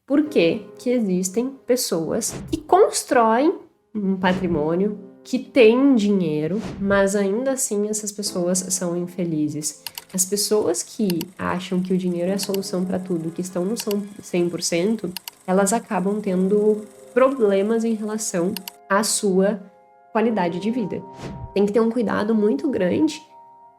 por que que existem pessoas que constroem um patrimônio, que têm dinheiro, mas ainda assim essas pessoas são infelizes. As pessoas que acham que o dinheiro é a solução para tudo, que estão no 100%, elas acabam tendo problemas em relação à sua qualidade de vida. Tem que ter um cuidado muito grande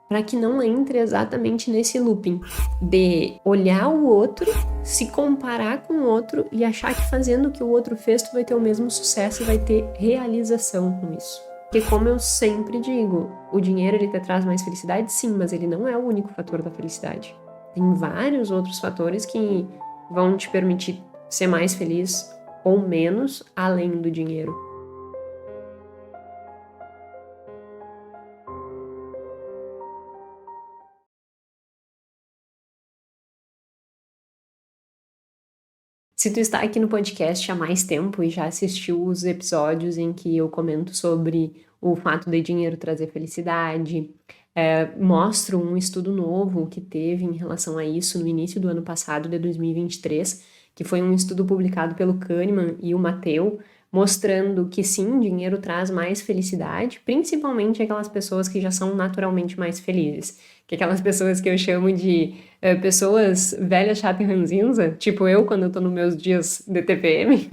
para que não entre exatamente nesse looping de olhar o outro, se comparar com o outro e achar que fazendo o que o outro fez tu vai ter o mesmo sucesso e vai ter realização com isso. Porque como eu sempre digo, o dinheiro ele te traz mais felicidade, sim, mas ele não é o único fator da felicidade. Tem vários outros fatores que vão te permitir ser mais feliz ou menos além do dinheiro. Se tu está aqui no podcast há mais tempo e já assistiu os episódios em que eu comento sobre o fato de dinheiro trazer felicidade, mostro um estudo novo que teve em relação a isso no início do ano passado, de 2023, que foi um estudo publicado pelo Kahneman e o Matteo, mostrando que sim, dinheiro traz mais felicidade, principalmente aquelas pessoas que já são naturalmente mais felizes, que aquelas pessoas que eu chamo de pessoas velhas, chatas e ranzinza, tipo eu quando eu tô nos meus dias de TPM,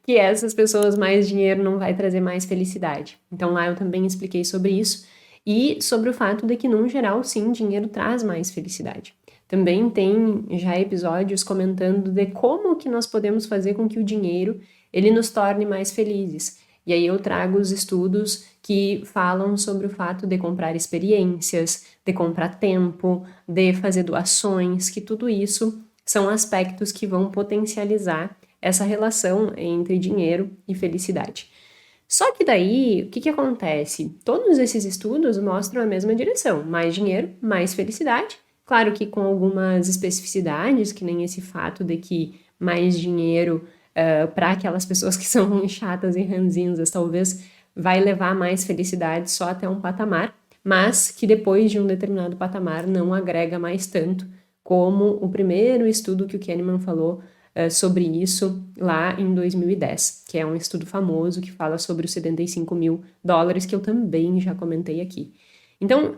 que essas pessoas mais dinheiro não vai trazer mais felicidade. Então lá eu também expliquei sobre isso e sobre o fato de que, num geral, sim, dinheiro traz mais felicidade. Também tem já episódios comentando de como que nós podemos fazer com que o dinheiro ele nos torne mais felizes. E aí eu trago os estudos que falam sobre o fato de comprar experiências, de comprar tempo, de fazer doações, que tudo isso são aspectos que vão potencializar essa relação entre dinheiro e felicidade. Só que daí, o que que acontece? Todos esses estudos mostram a mesma direção: mais dinheiro, mais felicidade. Claro que com algumas especificidades, que nem esse fato de que mais dinheiro para aquelas pessoas que são chatas e ranzinzas, talvez vai levar mais felicidade só até um patamar, mas que depois de um determinado patamar não agrega mais tanto, como o primeiro estudo que o Kahneman falou sobre isso lá em 2010, que é um estudo famoso que fala sobre os 75 mil dólares, que eu também já comentei aqui. Então,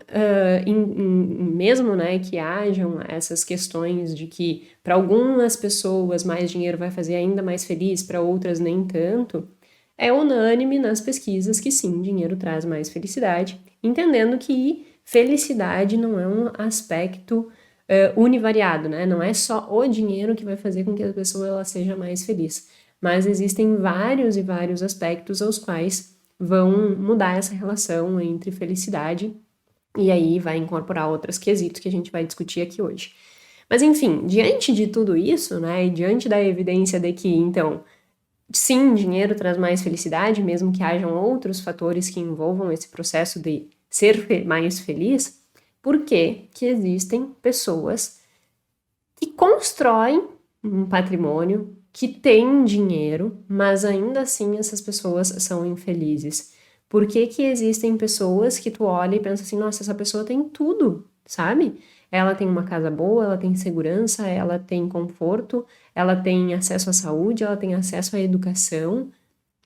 mesmo né, que hajam essas questões de que para algumas pessoas mais dinheiro vai fazer ainda mais feliz, para outras nem tanto, é unânime nas pesquisas que sim, dinheiro traz mais felicidade, entendendo que felicidade não é um aspecto univariado, né? Não é só o dinheiro que vai fazer com que a pessoa ela seja mais feliz, mas existem vários e vários aspectos aos quais vão mudar essa relação entre felicidade e aí vai incorporar outros quesitos que a gente vai discutir aqui hoje. Mas enfim, diante de tudo isso, né, e diante da evidência de que, então, sim, dinheiro traz mais felicidade, mesmo que hajam outros fatores que envolvam esse processo de ser mais feliz, por que que existem pessoas que constroem um patrimônio, que têm dinheiro, mas ainda assim essas pessoas são infelizes? Por que que existem pessoas que tu olha e pensa assim, nossa, essa pessoa tem tudo, sabe? Ela tem uma casa boa, ela tem segurança, ela tem conforto, ela tem acesso à saúde, ela tem acesso à educação.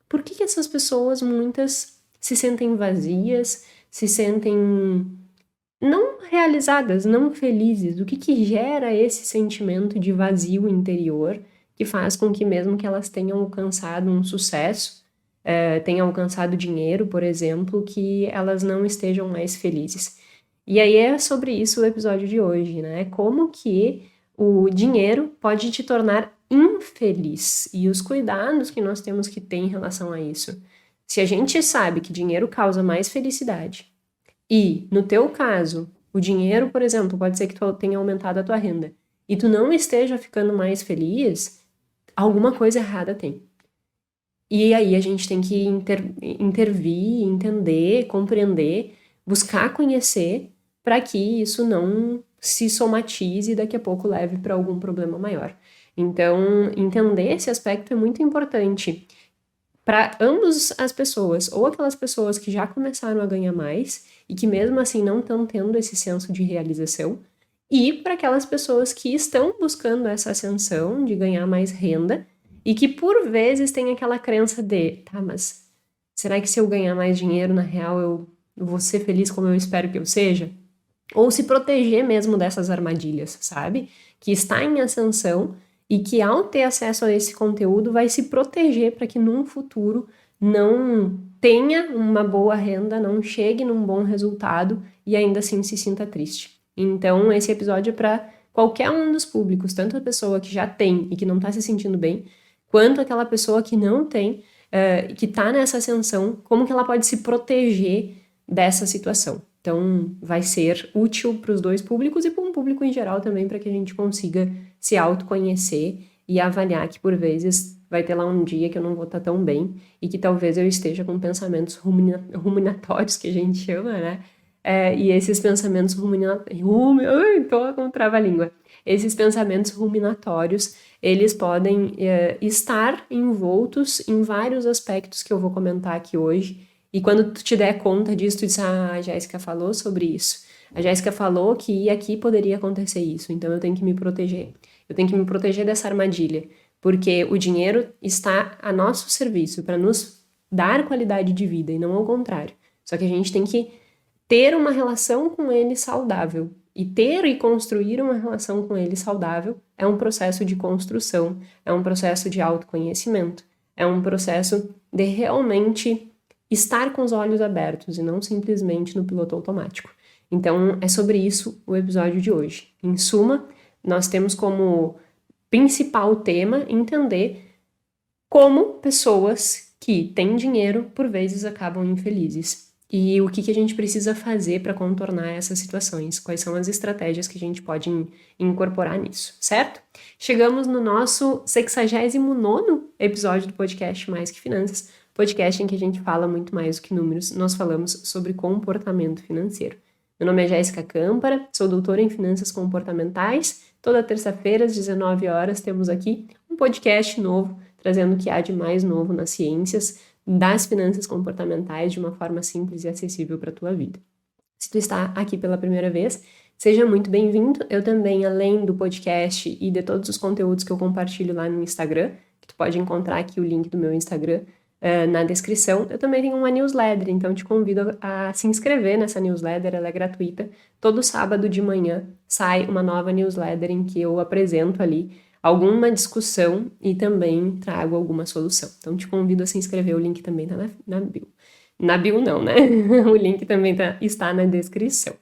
Por que que essas pessoas, muitas, se sentem vazias, se sentem não realizadas, não felizes? O que que gera esse sentimento de vazio interior que faz com que mesmo que elas tenham alcançado um sucesso, tenham alcançado dinheiro, por exemplo, que elas não estejam mais felizes? E aí é sobre isso o episódio de hoje, né? Como que o dinheiro pode te tornar infeliz e os cuidados que nós temos que ter em relação a isso. Se a gente sabe que dinheiro causa mais felicidade e, no teu caso, o dinheiro, por exemplo, pode ser que tu tenha aumentado a tua renda e tu não esteja ficando mais feliz, alguma coisa errada tem. E aí a gente tem que intervir, entender, compreender, buscar conhecer para que isso não se somatize e daqui a pouco leve para algum problema maior. Então, entender esse aspecto é muito importante para ambas as pessoas, ou aquelas pessoas que já começaram a ganhar mais e que mesmo assim não estão tendo esse senso de realização, e para aquelas pessoas que estão buscando essa ascensão de ganhar mais renda e que por vezes têm aquela crença de, tá, mas será que se eu ganhar mais dinheiro, na real, eu vou ser feliz como eu espero que eu seja? Ou se proteger mesmo dessas armadilhas, sabe? Que está em ascensão e que ao ter acesso a esse conteúdo vai se proteger para que num futuro não tenha uma boa renda, não chegue num bom resultado e ainda assim se sinta triste. Então, esse episódio é para qualquer um dos públicos, tanto a pessoa que já tem e que não está se sentindo bem, quanto aquela pessoa que não tem, que está nessa ascensão, como que ela pode se proteger dessa situação. Então, vai ser útil para os dois públicos e para um público em geral também, para que a gente consiga se autoconhecer e avaliar que, por vezes, vai ter lá um dia que eu não vou estar tão bem e que talvez eu esteja com pensamentos ruminatórios, que a gente chama, né? E esses pensamentos tô com trava-língua. Esses pensamentos ruminatórios, eles podem estar envoltos em vários aspectos que eu vou comentar aqui hoje. E quando tu te der conta disso, tu diz, a Jéssica falou sobre isso. A Jéssica falou que aqui poderia acontecer isso, então eu tenho que me proteger. Eu tenho que me proteger dessa armadilha, porque o dinheiro está a nosso serviço para nos dar qualidade de vida e não ao contrário. Só que a gente tem que ter uma relação com ele saudável. E ter e construir uma relação com ele saudável é um processo de construção, é um processo de autoconhecimento, é um processo de realmente estar com os olhos abertos e não simplesmente no piloto automático. Então, é sobre isso o episódio de hoje. Em suma, nós temos como principal tema entender como pessoas que têm dinheiro, por vezes, acabam infelizes. E o que a gente precisa fazer para contornar essas situações? Quais são as estratégias que a gente pode incorporar nisso, certo? Chegamos no nosso 69º episódio do podcast Mais que Finanças, podcast em que a gente fala muito mais do que números, nós falamos sobre comportamento financeiro. Meu nome é Jéssica Câmpara, sou doutora em Finanças Comportamentais. Toda terça-feira, às 19 horas, temos aqui um podcast novo, trazendo o que há de mais novo nas ciências das finanças comportamentais de uma forma simples e acessível para a tua vida. Se tu está aqui pela primeira vez, seja muito bem-vindo. Eu também, além do podcast e de todos os conteúdos que eu compartilho lá no Instagram, que tu pode encontrar aqui o link do meu Instagram, na descrição, eu também tenho uma newsletter, então te convido a se inscrever nessa newsletter, ela é gratuita. Todo sábado de manhã sai uma nova newsletter em que eu apresento ali alguma discussão e também trago alguma solução. Então te convido a se inscrever, o link também está na bio. Na bio não, né? O link também está na descrição.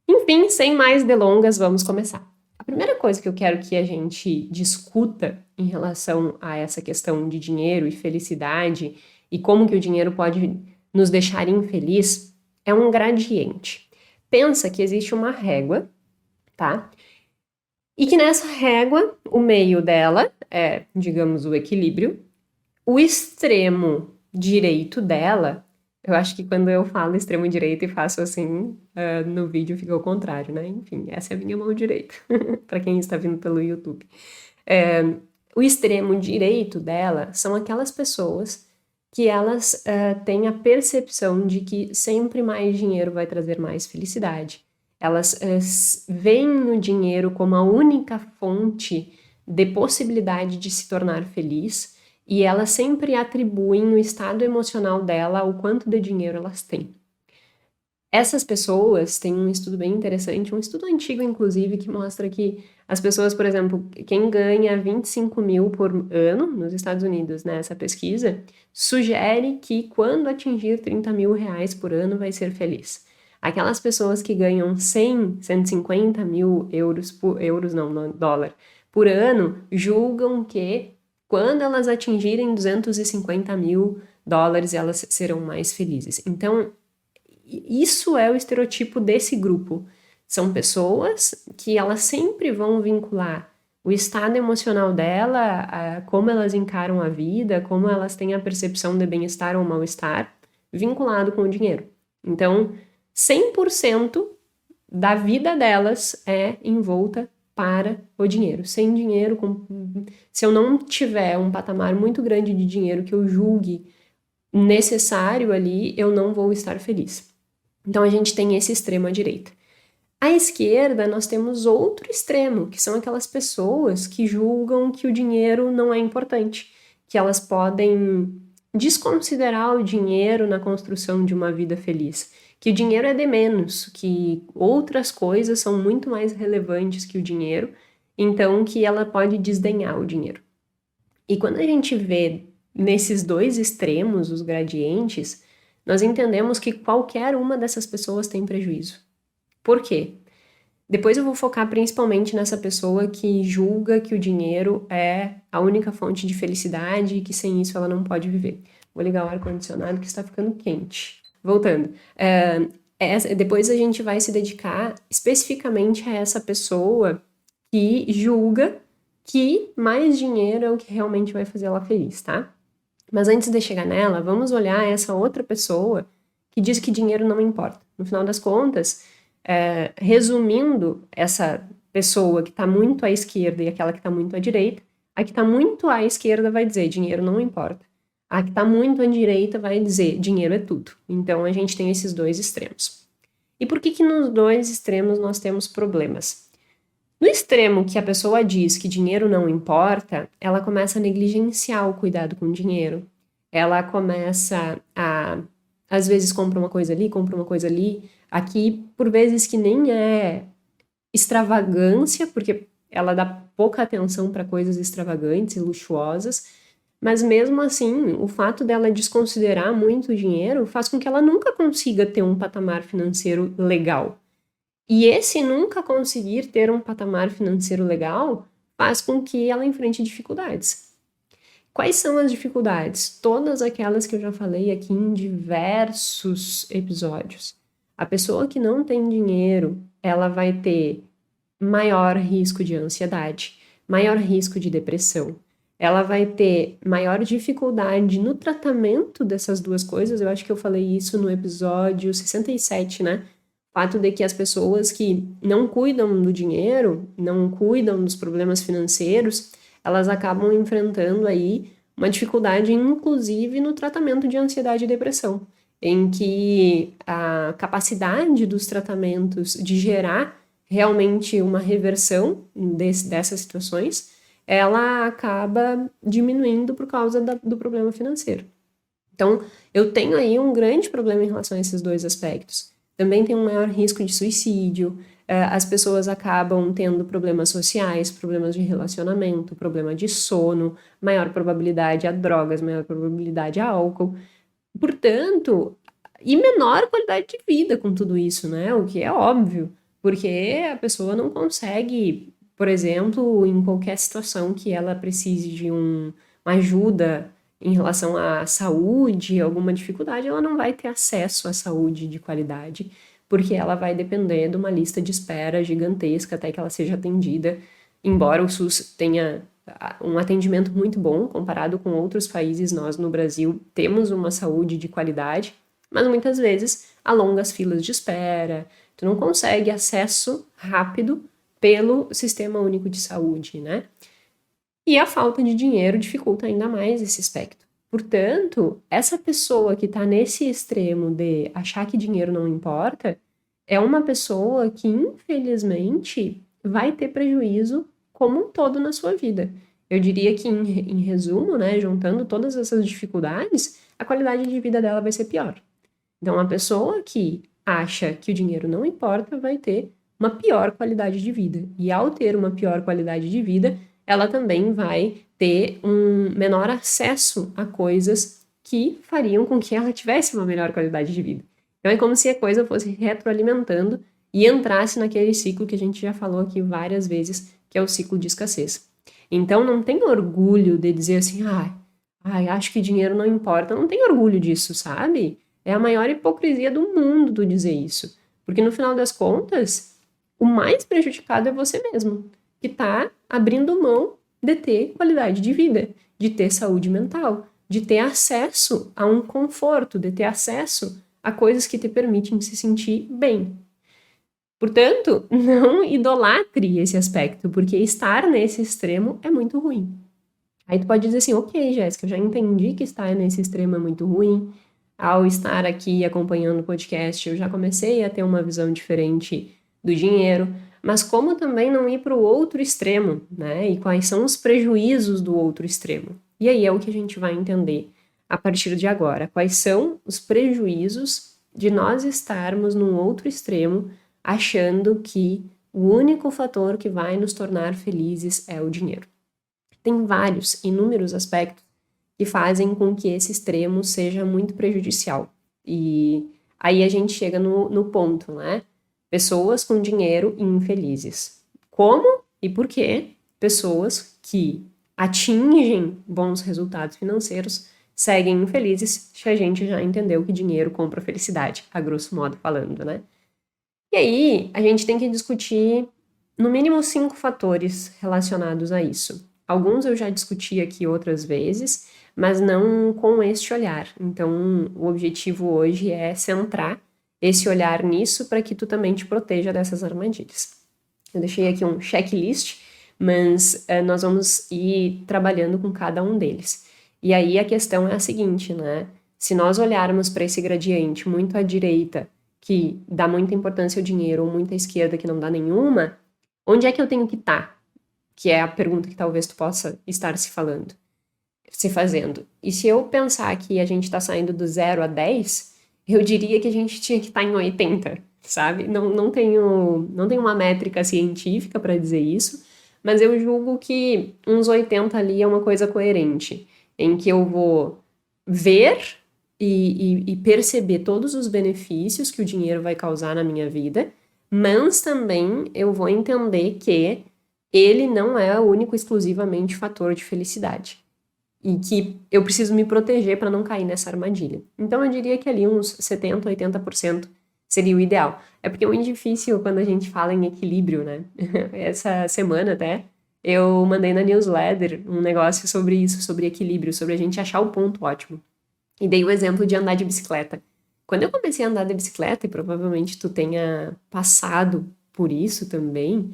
Enfim, sem mais delongas, vamos começar. A primeira coisa que eu quero que a gente discuta em relação a essa questão de dinheiro e felicidade e como que o dinheiro pode nos deixar infeliz é um gradiente. Pensa que existe uma régua, tá? E que nessa régua, o meio dela é, digamos, o equilíbrio. O extremo direito dela, eu acho que quando eu falo extremo direito e faço assim, no vídeo fica ao contrário, né? Enfim, essa é a minha mão direita, para quem está vindo pelo YouTube. O extremo direito dela são aquelas pessoas que elas têm a percepção de que sempre mais dinheiro vai trazer mais felicidade. Elas veem no dinheiro como a única fonte de possibilidade de se tornar feliz e elas sempre atribuem o estado emocional dela ao quanto de dinheiro elas têm. Essas pessoas têm um estudo bem interessante, um estudo antigo, inclusive, que mostra que as pessoas, por exemplo, quem ganha 25 mil por ano nos Estados Unidos, nessa pesquisa, sugere que quando atingir 30 mil reais por ano vai ser feliz. Aquelas pessoas que ganham 100, 150 mil dólar, por ano, julgam que quando elas atingirem 250 mil dólares, elas serão mais felizes. Então, isso é o estereotipo desse grupo. São pessoas que elas sempre vão vincular o estado emocional dela, como elas encaram a vida, como elas têm a percepção de bem-estar ou mal-estar, vinculado com o dinheiro. Então, 100% da vida delas é envolta para o dinheiro. Sem dinheiro, se eu não tiver um patamar muito grande de dinheiro que eu julgue necessário ali, eu não vou estar feliz. Então a gente tem esse extremo à direita. À esquerda, nós temos outro extremo, que são aquelas pessoas que julgam que o dinheiro não é importante, que elas podem desconsiderar o dinheiro na construção de uma vida feliz, que o dinheiro é de menos, que outras coisas são muito mais relevantes que o dinheiro, então que ela pode desdenhar o dinheiro. E quando a gente vê nesses dois extremos, os gradientes, nós entendemos que qualquer uma dessas pessoas tem prejuízo. Por quê? Depois eu vou focar principalmente nessa pessoa que julga que o dinheiro é a única fonte de felicidade e que sem isso ela não pode viver. Vou ligar o ar-condicionado que está ficando quente. Voltando. Depois a gente vai se dedicar especificamente a essa pessoa que julga que mais dinheiro é o que realmente vai fazer ela feliz, tá? Mas antes de chegar nela, vamos olhar essa outra pessoa que diz que dinheiro não importa. No final das contas, resumindo essa pessoa que está muito à esquerda e aquela que está muito à direita, a que está muito à esquerda vai dizer dinheiro não importa. A que está muito à direita vai dizer dinheiro é tudo. Então a gente tem esses dois extremos. E por que nos dois extremos nós temos problemas? No extremo que a pessoa diz que dinheiro não importa, ela começa a negligenciar o cuidado com o dinheiro. Ela começa às vezes compra uma coisa ali, compra uma coisa ali. Aqui, por vezes que nem é extravagância, porque ela dá pouca atenção para coisas extravagantes e luxuosas, mas mesmo assim, o fato dela desconsiderar muito o dinheiro faz com que ela nunca consiga ter um patamar financeiro legal. E esse nunca conseguir ter um patamar financeiro legal faz com que ela enfrente dificuldades. Quais são as dificuldades? Todas aquelas que eu já falei aqui em diversos episódios. A pessoa que não tem dinheiro, ela vai ter maior risco de ansiedade, maior risco de depressão. Ela vai ter maior dificuldade no tratamento dessas duas coisas. Eu acho que eu falei isso no episódio 67, né? O fato de que as pessoas que não cuidam do dinheiro, não cuidam dos problemas financeiros, elas acabam enfrentando aí uma dificuldade, inclusive, no tratamento de ansiedade e depressão, em que a capacidade dos tratamentos de gerar realmente uma reversão dessas situações, ela acaba diminuindo por causa do problema financeiro. Então, eu tenho aí um grande problema em relação a esses dois aspectos. Também tem um maior risco de suicídio, as pessoas acabam tendo problemas sociais, problemas de relacionamento, problema de sono, maior probabilidade a drogas, maior probabilidade a álcool. Portanto, e menor qualidade de vida com tudo isso, né? O que é óbvio, porque a pessoa não consegue, por exemplo, em qualquer situação que ela precise de uma ajuda em relação à saúde, alguma dificuldade, ela não vai ter acesso à saúde de qualidade, porque ela vai depender de uma lista de espera gigantesca até que ela seja atendida, embora o SUS tenha um atendimento muito bom comparado com outros países. Nós no Brasil temos uma saúde de qualidade, mas muitas vezes há longas filas de espera, tu não consegue acesso rápido pelo Sistema Único de Saúde, né? E a falta de dinheiro dificulta ainda mais esse aspecto. Portanto, essa pessoa que está nesse extremo de achar que dinheiro não importa, é uma pessoa que, infelizmente, vai ter prejuízo como um todo na sua vida. Eu diria que, em resumo, né, juntando todas essas dificuldades, a qualidade de vida dela vai ser pior. Então, a pessoa que acha que o dinheiro não importa vai ter uma pior qualidade de vida. E ao ter uma pior qualidade de vida, ela também vai ter um menor acesso a coisas que fariam com que ela tivesse uma melhor qualidade de vida. Então é como se a coisa fosse retroalimentando e entrasse naquele ciclo que a gente já falou aqui várias vezes, que é o ciclo de escassez. Então não tem orgulho de dizer assim, acho que dinheiro não importa. Não tem orgulho disso, sabe? É a maior hipocrisia do mundo tu dizer isso. Porque no final das contas, o mais prejudicado é você mesmo, que está abrindo mão de ter qualidade de vida, de ter saúde mental, de ter acesso a um conforto, de ter acesso a coisas que te permitem se sentir bem. Portanto, não idolatre esse aspecto, porque estar nesse extremo é muito ruim. Aí tu pode dizer assim, ok, Jéssica, eu já entendi que estar nesse extremo é muito ruim. Ao estar aqui acompanhando o podcast, eu já comecei a ter uma visão diferente do dinheiro, mas como também não ir para o outro extremo, né? E quais são os prejuízos do outro extremo. E aí é o que a gente vai entender a partir de agora. Quais são os prejuízos de nós estarmos num outro extremo, achando que o único fator que vai nos tornar felizes é o dinheiro. Tem vários, inúmeros aspectos que fazem com que esse extremo seja muito prejudicial. E aí a gente chega no ponto, né? Pessoas com dinheiro infelizes. Como e por que pessoas que atingem bons resultados financeiros seguem infelizes, se a gente já entendeu que dinheiro compra felicidade, a grosso modo falando, né? E aí, a gente tem que discutir no mínimo 5 fatores relacionados a isso. Alguns eu já discuti aqui outras vezes, mas não com este olhar. Então, o objetivo hoje é centrar esse olhar nisso para que tu também te proteja dessas armadilhas. Eu deixei aqui um checklist, mas nós vamos ir trabalhando com cada um deles. E aí a questão é a seguinte, né? Se nós olharmos para esse gradiente muito à direita, que dá muita importância ao dinheiro, ou muito à esquerda, que não dá nenhuma, onde é que eu tenho que estar? Que é a pergunta que talvez tu possa estar se fazendo. E se eu pensar que a gente está saindo do 0 a 10, eu diria que a gente tinha que estar em 80, sabe? Não tenho uma métrica científica para dizer isso, mas eu julgo que uns 80 ali é uma coisa coerente, em que eu vou ver e perceber todos os benefícios que o dinheiro vai causar na minha vida, mas também eu vou entender que ele não é o único exclusivamente fator de felicidade. E que eu preciso me proteger para não cair nessa armadilha. Então eu diria que ali uns 70, 80% seria o ideal. É porque é muito difícil quando a gente fala em equilíbrio, né? Essa semana até eu mandei na newsletter um negócio sobre isso, sobre equilíbrio, sobre a gente achar o ponto ótimo. E dei o exemplo de andar de bicicleta. Quando eu comecei a andar de bicicleta, e provavelmente tu tenha passado por isso também,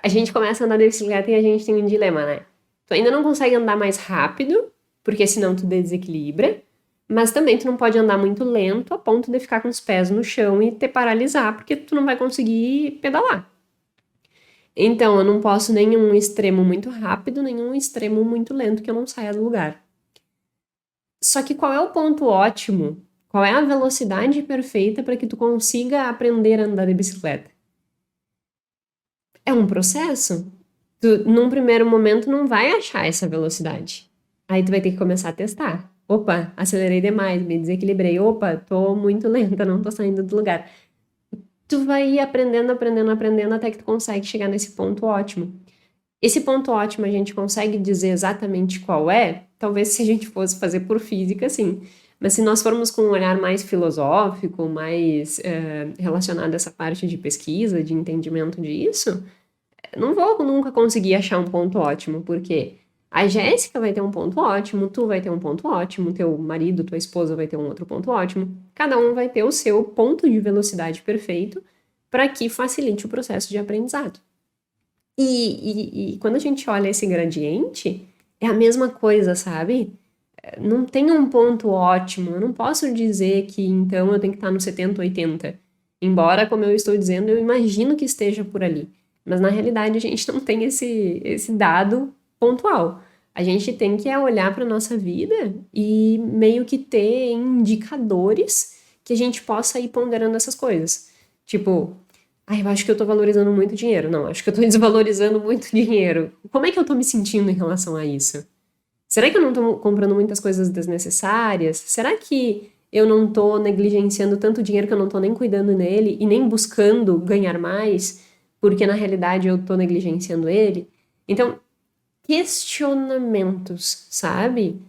a gente começa a andar de bicicleta e a gente tem um dilema, né? Tu ainda não consegue andar mais rápido, porque senão tu desequilibra, mas também tu não pode andar muito lento a ponto de ficar com os pés no chão e te paralisar, porque tu não vai conseguir pedalar. Então, eu não posso nenhum extremo muito rápido, nenhum extremo muito lento que eu não saia do lugar. Só que qual é o ponto ótimo? Qual é a velocidade perfeita para que tu consiga aprender a andar de bicicleta? É um processo. Tu, num primeiro momento, não vai achar essa velocidade. Aí tu vai ter que começar a testar. Opa, acelerei demais, me desequilibrei. Opa, tô muito lenta, não tô saindo do lugar. Tu vai ir aprendendo, aprendendo, aprendendo até que tu consegue chegar nesse ponto ótimo. Esse ponto ótimo a gente consegue dizer exatamente qual é? Talvez se a gente fosse fazer por física, sim. Mas se nós formos com um olhar mais filosófico, mais relacionado a essa parte de pesquisa, de entendimento disso, não vou nunca conseguir achar um ponto ótimo, porque a Jéssica vai ter um ponto ótimo, tu vai ter um ponto ótimo, teu marido, tua esposa vai ter um outro ponto ótimo. Cada um vai ter o seu ponto de velocidade perfeito para que facilite o processo de aprendizado. E quando a gente olha esse gradiente, é a mesma coisa, sabe? Não tem um ponto ótimo. Eu não posso dizer que então eu tenho que estar no 70, 80. Embora, como eu estou dizendo, eu imagino que esteja por ali. Mas na realidade a gente não tem esse dado pontual. A gente tem que olhar para a nossa vida e meio que ter indicadores que a gente possa ir ponderando essas coisas. Tipo, eu acho que eu tô valorizando muito dinheiro. Não, acho que eu tô desvalorizando muito dinheiro. Como é que eu tô me sentindo em relação a isso? Será que eu não tô comprando muitas coisas desnecessárias? Será que eu não tô negligenciando tanto dinheiro que eu não tô nem cuidando nele e nem buscando ganhar mais, porque na realidade eu tô negligenciando ele? Então, questionamentos, sabe?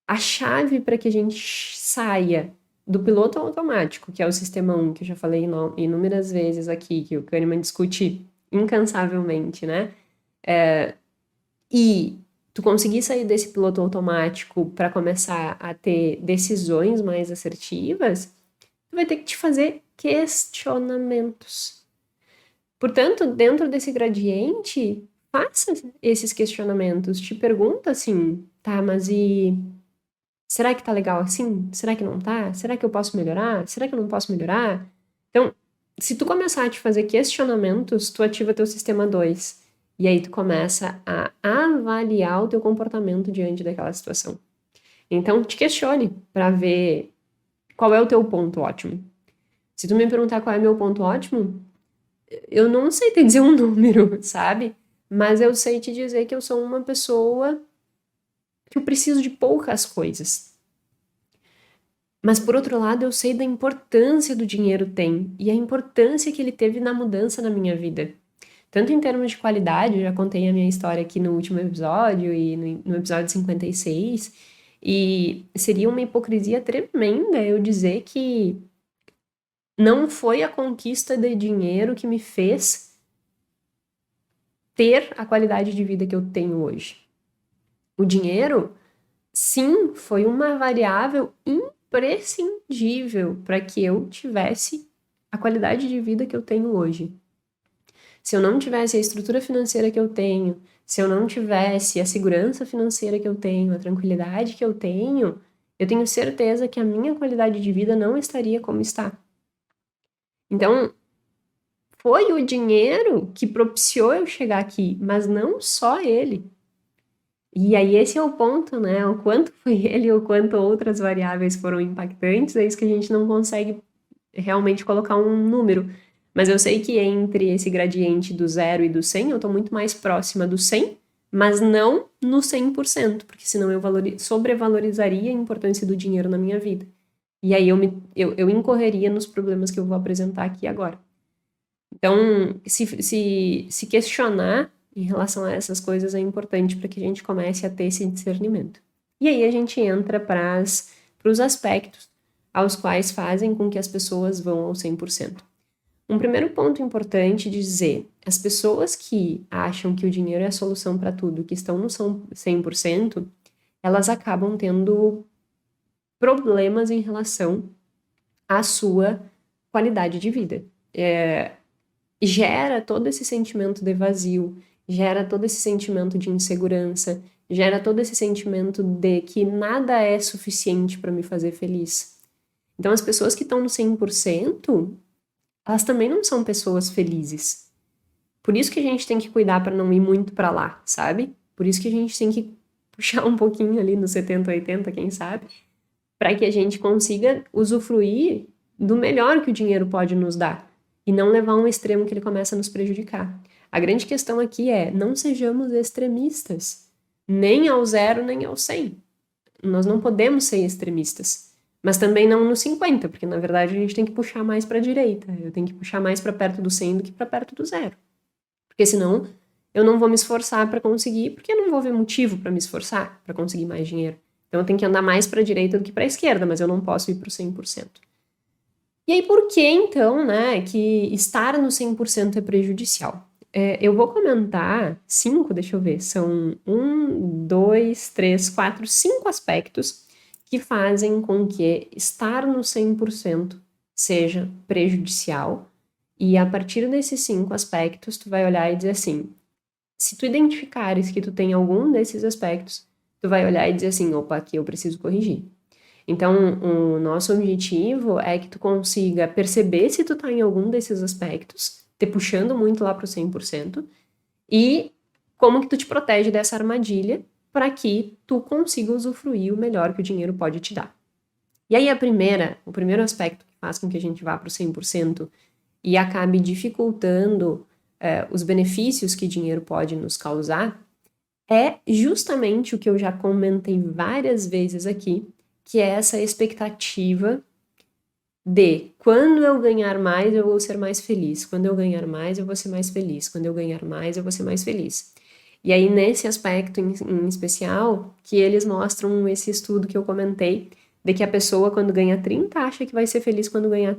A chave para que a gente saia do piloto automático, que é o sistema 1, que eu já falei inúmeras vezes aqui, que o Kahneman discute incansavelmente, né? E tu conseguir sair desse piloto automático para começar a ter decisões mais assertivas, tu vai ter que te fazer questionamentos. Portanto, dentro desse gradiente, faça esses questionamentos. Te pergunta assim, tá, mas e será que tá legal assim? Será que não tá? Será que eu posso melhorar? Será que eu não posso melhorar? Então, se tu começar a te fazer questionamentos, tu ativa teu sistema 2. E aí tu começa a avaliar o teu comportamento diante daquela situação. Então, te questione para ver qual é o teu ponto ótimo. Se tu me perguntar qual é o meu ponto ótimo, eu não sei te dizer um número, sabe? Mas eu sei te dizer que eu sou uma pessoa que eu preciso de poucas coisas. Mas, por outro lado, eu sei da importância do dinheiro tem e a importância que ele teve na mudança na minha vida. Tanto em termos de qualidade, eu já contei a minha história aqui no último episódio e no episódio 56, e seria uma hipocrisia tremenda eu dizer que não foi a conquista de dinheiro que me fez ter a qualidade de vida que eu tenho hoje. O dinheiro, sim, foi uma variável imprescindível para que eu tivesse a qualidade de vida que eu tenho hoje. Se eu não tivesse a estrutura financeira que eu tenho, se eu não tivesse a segurança financeira que eu tenho, a tranquilidade que eu tenho certeza que a minha qualidade de vida não estaria como está. Então, foi o dinheiro que propiciou eu chegar aqui, mas não só ele. E aí esse é o ponto, né? O quanto foi ele, o quanto outras variáveis foram impactantes, é isso que a gente não consegue realmente colocar um número. Mas eu sei que entre esse gradiente do 0 e do 100, eu tô muito mais próxima do 100, mas não no 100%, porque senão eu sobrevalorizaria a importância do dinheiro na minha vida. E aí eu incorreria nos problemas que eu vou apresentar aqui agora. Então, se questionar em relação a essas coisas é importante para que a gente comece a ter esse discernimento. E aí a gente entra para os aspectos aos quais fazem com que as pessoas vão ao 100%. Um primeiro ponto importante de dizer, as pessoas que acham que o dinheiro é a solução para tudo, que estão no 100%, elas acabam tendo problemas em relação à sua qualidade de vida. Gera todo esse sentimento de vazio, gera todo esse sentimento de insegurança, gera todo esse sentimento de que nada é suficiente para me fazer feliz. Então, as pessoas que estão no 100%, elas também não são pessoas felizes. Por isso que a gente tem que cuidar para não ir muito para lá, sabe? Por isso que a gente tem que puxar um pouquinho ali no 70, 80, quem sabe, para que a gente consiga usufruir do melhor que o dinheiro pode nos dar e não levar a um extremo que ele começa a nos prejudicar. A grande questão aqui é, não sejamos extremistas, nem ao 0, nem ao 100. Nós não podemos ser extremistas, mas também não no 50, porque na verdade a gente tem que puxar mais para a direita, eu tenho que puxar mais para perto do 100 do que para perto do 0. Porque senão eu não vou me esforçar para conseguir, porque eu não vou ver motivo para me esforçar para conseguir mais dinheiro. Então eu tenho que andar mais para a direita do que para a esquerda, mas eu não posso ir para o 100%. E aí, por que, então, né, que estar no 100% é prejudicial? Eu vou comentar 5, deixa eu ver, são 1, 2, 3, 4, 5 aspectos que fazem com que estar no 100% seja prejudicial. E a partir desses 5 aspectos, tu vai olhar e dizer assim, se tu identificares que tu tem algum desses aspectos, tu vai olhar e dizer assim, opa, aqui eu preciso corrigir. Então, o nosso objetivo é que tu consiga perceber se tu tá em algum desses aspectos, te puxando muito lá pro 100%, e como que tu te protege dessa armadilha para que tu consiga usufruir o melhor que o dinheiro pode te dar. E aí o primeiro aspecto que faz com que a gente vá pro 100% e acabe dificultando os benefícios que dinheiro pode nos causar, é justamente o que eu já comentei várias vezes aqui, que é essa expectativa de quando eu ganhar mais eu vou ser mais feliz, quando eu ganhar mais eu vou ser mais feliz, quando eu ganhar mais eu vou ser mais feliz. E aí nesse aspecto em especial, que eles mostram esse estudo que eu comentei, de que a pessoa quando ganha 30 acha que vai ser feliz quando ganhar...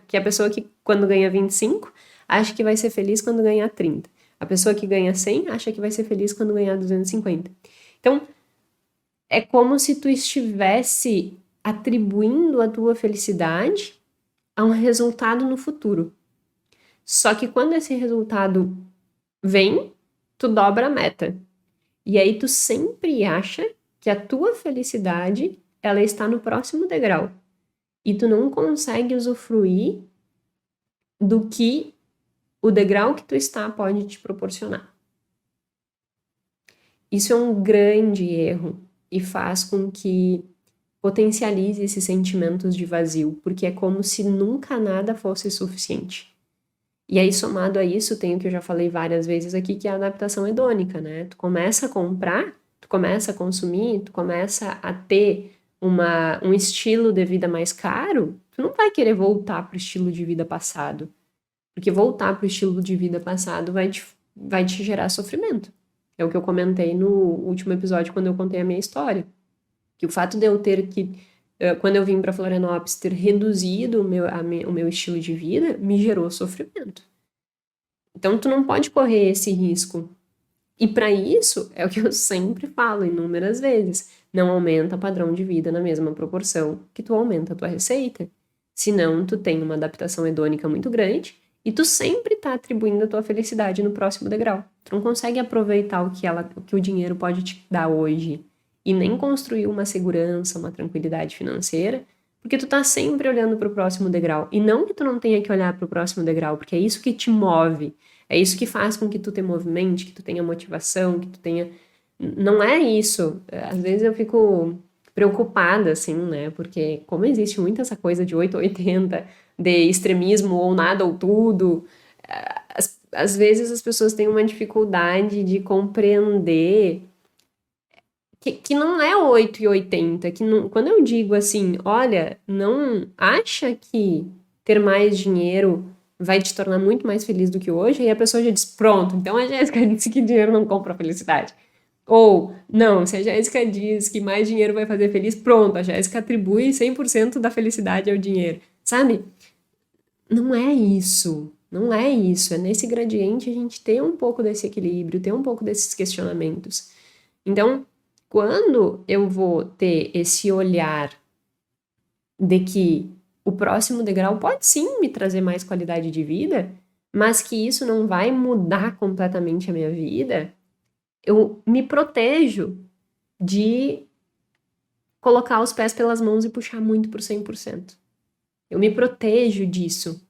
que a pessoa que quando ganha 25 acha que vai ser feliz quando ganhar 30. A pessoa que ganha 100 acha que vai ser feliz quando ganhar 250. Então, é como se tu estivesse atribuindo a tua felicidade a um resultado no futuro. Só que quando esse resultado vem, tu dobra a meta. E aí tu sempre acha que a tua felicidade, ela está no próximo degrau. E tu não consegue usufruir do que o degrau que tu está pode te proporcionar. Isso é um grande erro e faz com que potencialize esses sentimentos de vazio, porque é como se nunca nada fosse suficiente. E aí, somado a isso, tem o que eu já falei várias vezes aqui, que é a adaptação hedônica, né? Tu começa a comprar, tu começa a consumir, tu começa a ter um estilo de vida mais caro, tu não vai querer voltar para o estilo de vida passado. Porque voltar para o estilo de vida passado vai te gerar sofrimento. É o que eu comentei no último episódio, quando eu contei a minha história. Que o fato de eu ter que, quando eu vim para Florianópolis, ter reduzido o meu estilo de vida, me gerou sofrimento. Então, tu não pode correr esse risco. E para isso, é o que eu sempre falo inúmeras vezes, não aumenta o padrão de vida na mesma proporção que tu aumenta a tua receita. Senão, tu tem uma adaptação hedônica muito grande e tu sempre tá atribuindo a tua felicidade no próximo degrau. Tu não consegue aproveitar o que o dinheiro pode te dar hoje e nem construir uma segurança, uma tranquilidade financeira, porque tu tá sempre olhando para o próximo degrau. E não que tu não tenha que olhar para o próximo degrau, porque é isso que te move, é isso que faz com que tu te movimente, que tu tenha motivação, que tu tenha... Não é isso. Às vezes eu fico preocupada, assim, né? Porque como existe muito essa coisa de 8 ou 80, de extremismo ou nada ou tudo, às vezes as pessoas têm uma dificuldade de compreender que não é 8 e 80, que não, quando eu digo assim, olha, não acha que ter mais dinheiro vai te tornar muito mais feliz do que hoje, aí a pessoa já diz, pronto, então a Jéssica disse que dinheiro não compra felicidade. Ou, não, se a Jéssica diz que mais dinheiro vai fazer feliz, pronto, a Jéssica atribui 100% da felicidade ao dinheiro. Sabe? Não é isso. Não é isso. É nesse gradiente a gente ter um pouco desse equilíbrio, ter um pouco desses questionamentos. Então, quando eu vou ter esse olhar de que o próximo degrau pode sim me trazer mais qualidade de vida, mas que isso não vai mudar completamente a minha vida, eu me protejo de colocar os pés pelas mãos e puxar muito por 100%. Eu me protejo disso,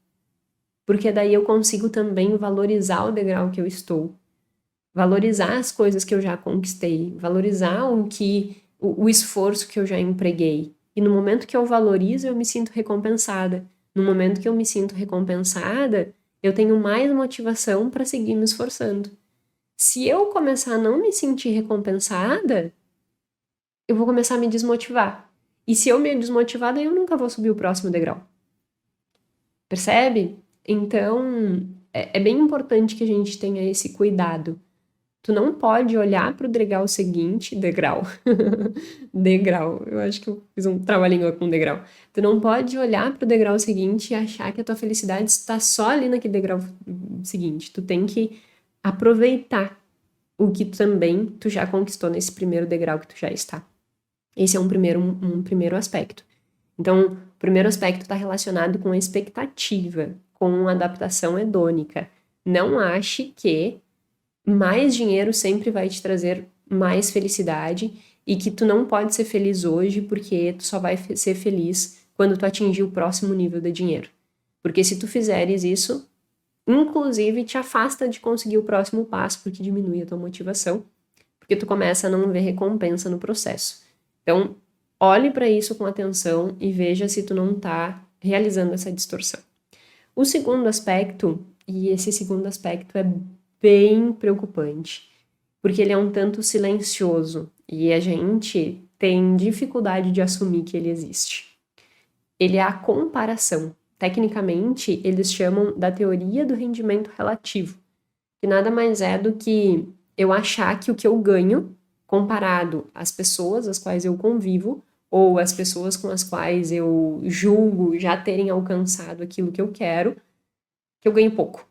porque daí eu consigo também valorizar o degrau que eu estou, valorizar as coisas que eu já conquistei, valorizar o esforço que eu já empreguei. E no momento que eu valorizo, eu me sinto recompensada. No momento que eu me sinto recompensada, eu tenho mais motivação para seguir me esforçando. Se eu começar a não me sentir recompensada, eu vou começar a me desmotivar. E se eu me desmotivar, daí eu nunca vou subir o próximo degrau. Percebe? Então, é bem importante que a gente tenha esse cuidado. Tu não pode olhar para o degrau seguinte, degrau, degrau, eu acho que eu fiz um trava-língua com degrau. Tu não pode olhar para o degrau seguinte e achar que a tua felicidade está só ali naquele degrau seguinte. Tu tem que aproveitar o que também tu já conquistou nesse primeiro degrau que tu já está. Esse é um primeiro aspecto. Então, o primeiro aspecto está relacionado com a expectativa, com a adaptação hedônica. Não ache que mais dinheiro sempre vai te trazer mais felicidade e que tu não pode ser feliz hoje porque tu só vai ser feliz quando tu atingir o próximo nível de dinheiro. Porque se tu fizeres isso, inclusive te afasta de conseguir o próximo passo porque diminui a tua motivação, porque tu começa a não ver recompensa no processo. Então, olhe para isso com atenção e veja se tu não está realizando essa distorção. O segundo aspecto, e esse segundo aspecto é bem preocupante, porque ele é um tanto silencioso e a gente tem dificuldade de assumir que ele existe. Ele é a comparação. Tecnicamente, eles chamam da teoria do rendimento relativo, que nada mais é do que eu achar que o que eu ganho, comparado às pessoas às quais eu convivo, ou às pessoas com as quais eu julgo já terem alcançado aquilo que eu quero, que eu ganho pouco.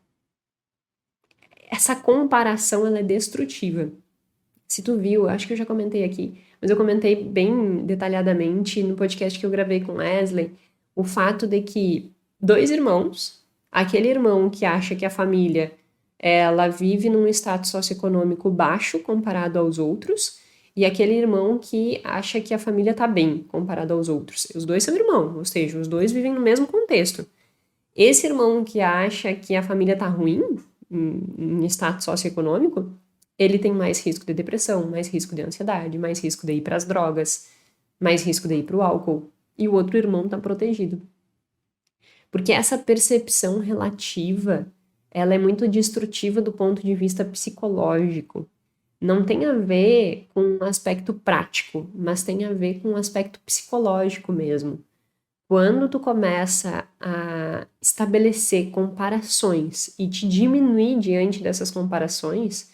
Essa comparação, ela é destrutiva. Se tu viu, acho que eu já comentei aqui, mas eu comentei bem detalhadamente no podcast que eu gravei com Wesley, o fato de que dois irmãos, aquele irmão que acha que a família ela vive num status socioeconômico baixo comparado aos outros, e aquele irmão que acha que a família tá bem comparado aos outros. Os dois são irmãos, ou seja, os dois vivem no mesmo contexto. Esse irmão que acha que a família tá ruim, em status socioeconômico, ele tem mais risco de depressão, mais risco de ansiedade, mais risco de ir para as drogas, mais risco de ir para o álcool. E o outro irmão tá protegido. Porque essa percepção relativa, ela é muito destrutiva do ponto de vista psicológico. Não tem a ver com um aspecto prático, mas tem a ver com um aspecto psicológico mesmo. Quando tu começa a estabelecer comparações e te diminuir diante dessas comparações,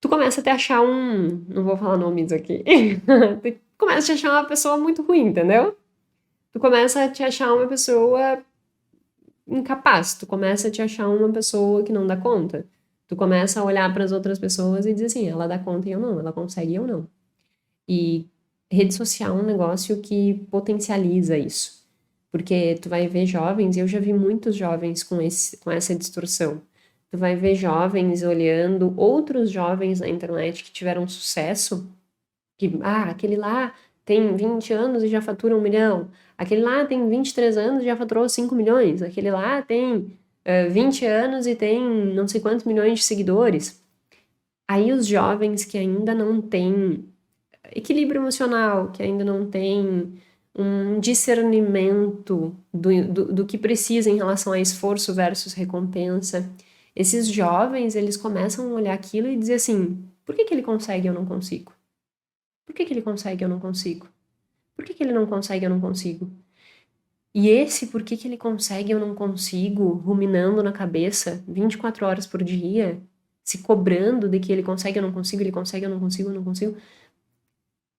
tu começa a te achar não vou falar nomes aqui. Tu começa a te achar uma pessoa muito ruim, entendeu? Tu começa a te achar uma pessoa incapaz, tu começa a te achar uma pessoa que não dá conta. Tu começa a olhar para as outras pessoas e dizer assim, ela dá conta e eu não, ela consegue e eu não. E rede social é um negócio que potencializa isso. Porque tu vai ver jovens, e eu já vi muitos jovens com essa distorção. Tu vai ver jovens olhando outros jovens na internet que tiveram sucesso, que, aquele lá tem 20 anos e já fatura 1 milhão. Aquele lá tem 23 anos e já faturou 5 milhões. Aquele lá tem 20 anos e tem não sei quantos milhões de seguidores. Aí os jovens que ainda não têm equilíbrio emocional, que ainda não têm um discernimento do que precisa em relação a esforço versus recompensa. Esses jovens, eles começam a olhar aquilo e dizer assim, por que que ele consegue e eu não consigo? Por que que ele consegue e eu não consigo? Por que que ele não consegue e eu não consigo? E esse por que que ele consegue e eu não consigo, ruminando na cabeça 24 horas por dia, se cobrando de que ele consegue, eu não consigo, ele consegue, eu não consigo, eu não consigo,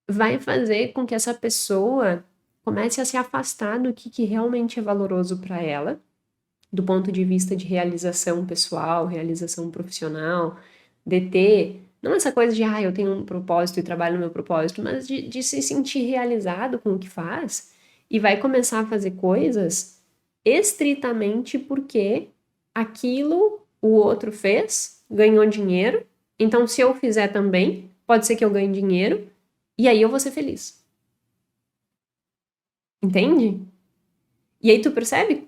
vai fazer com que essa pessoa comece a se afastar do que realmente é valoroso para ela, do ponto de vista de realização pessoal, realização profissional, de ter, não essa coisa de, eu tenho um propósito e trabalho no meu propósito, mas de se sentir realizado com o que faz e vai começar a fazer coisas estritamente porque aquilo o outro fez, ganhou dinheiro, então se eu fizer também, pode ser que eu ganhe dinheiro e aí eu vou ser feliz. Entende? E aí tu percebe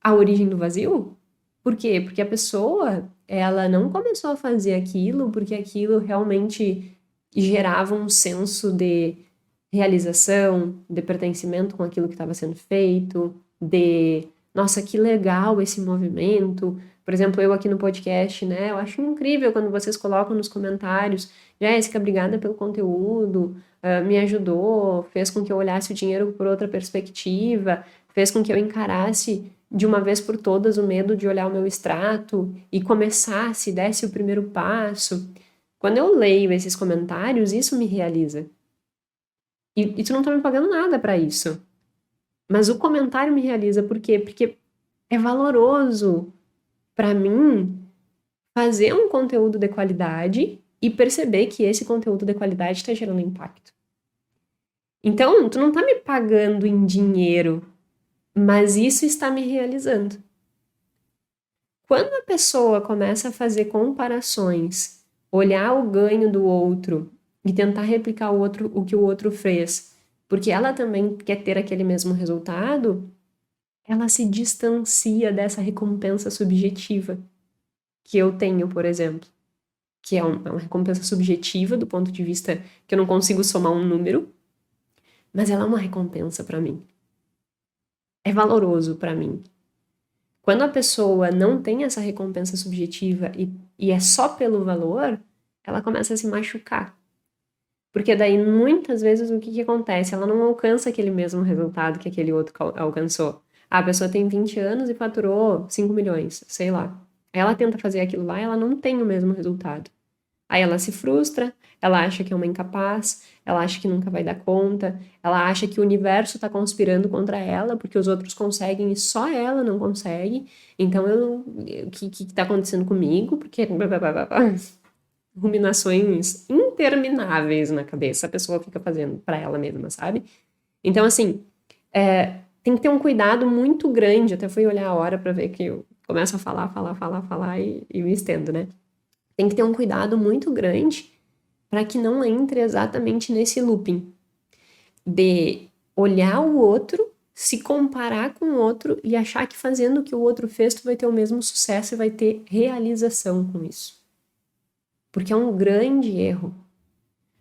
a origem do vazio? Por quê? Porque a pessoa, ela não começou a fazer aquilo porque aquilo realmente gerava um senso de realização, de pertencimento com aquilo que estava sendo feito, de, nossa, que legal esse movimento. Por exemplo, eu aqui no podcast, né? Eu acho incrível quando vocês colocam nos comentários, Jéssica, obrigada pelo conteúdo, me ajudou, fez com que eu olhasse o dinheiro por outra perspectiva, fez com que eu encarasse de uma vez por todas o medo de olhar o meu extrato e começasse, desse o primeiro passo. Quando eu leio esses comentários, isso me realiza. E tu não tá me pagando nada pra isso. Mas o comentário me realiza, por quê? Porque é valoroso pra mim fazer um conteúdo de qualidade e perceber que esse conteúdo de qualidade está gerando impacto. Então, tu não tá me pagando em dinheiro, mas isso está me realizando. Quando a pessoa começa a fazer comparações, olhar o ganho do outro e tentar replicar o que o outro fez, porque ela também quer ter aquele mesmo resultado, ela se distancia dessa recompensa subjetiva que eu tenho, por exemplo, que é uma recompensa subjetiva do ponto de vista que eu não consigo somar um número, mas ela é uma recompensa para mim. É valoroso para mim. Quando a pessoa não tem essa recompensa subjetiva e é só pelo valor, ela começa a se machucar. Porque daí, muitas vezes, o que acontece? Ela não alcança aquele mesmo resultado que aquele outro alcançou. A pessoa tem 20 anos e faturou 5 milhões, sei lá. Ela tenta fazer aquilo lá e ela não tem o mesmo resultado. Aí ela se frustra, ela acha que é uma incapaz, ela acha que nunca vai dar conta, ela acha que o universo está conspirando contra ela, porque os outros conseguem e só ela não consegue. Então, o que está acontecendo comigo? Porque ruminações intermináveis na cabeça a pessoa fica fazendo para ela mesma, sabe? Então, assim, tem que ter um cuidado muito grande. Até fui olhar a hora para ver que eu começo a falar e me estendo, né? Tem que ter um cuidado muito grande para que não entre exatamente nesse looping de olhar o outro se comparar com o outro e achar que fazendo o que o outro fez, tu vai ter o mesmo sucesso e vai ter realização com isso. Porque é um grande erro.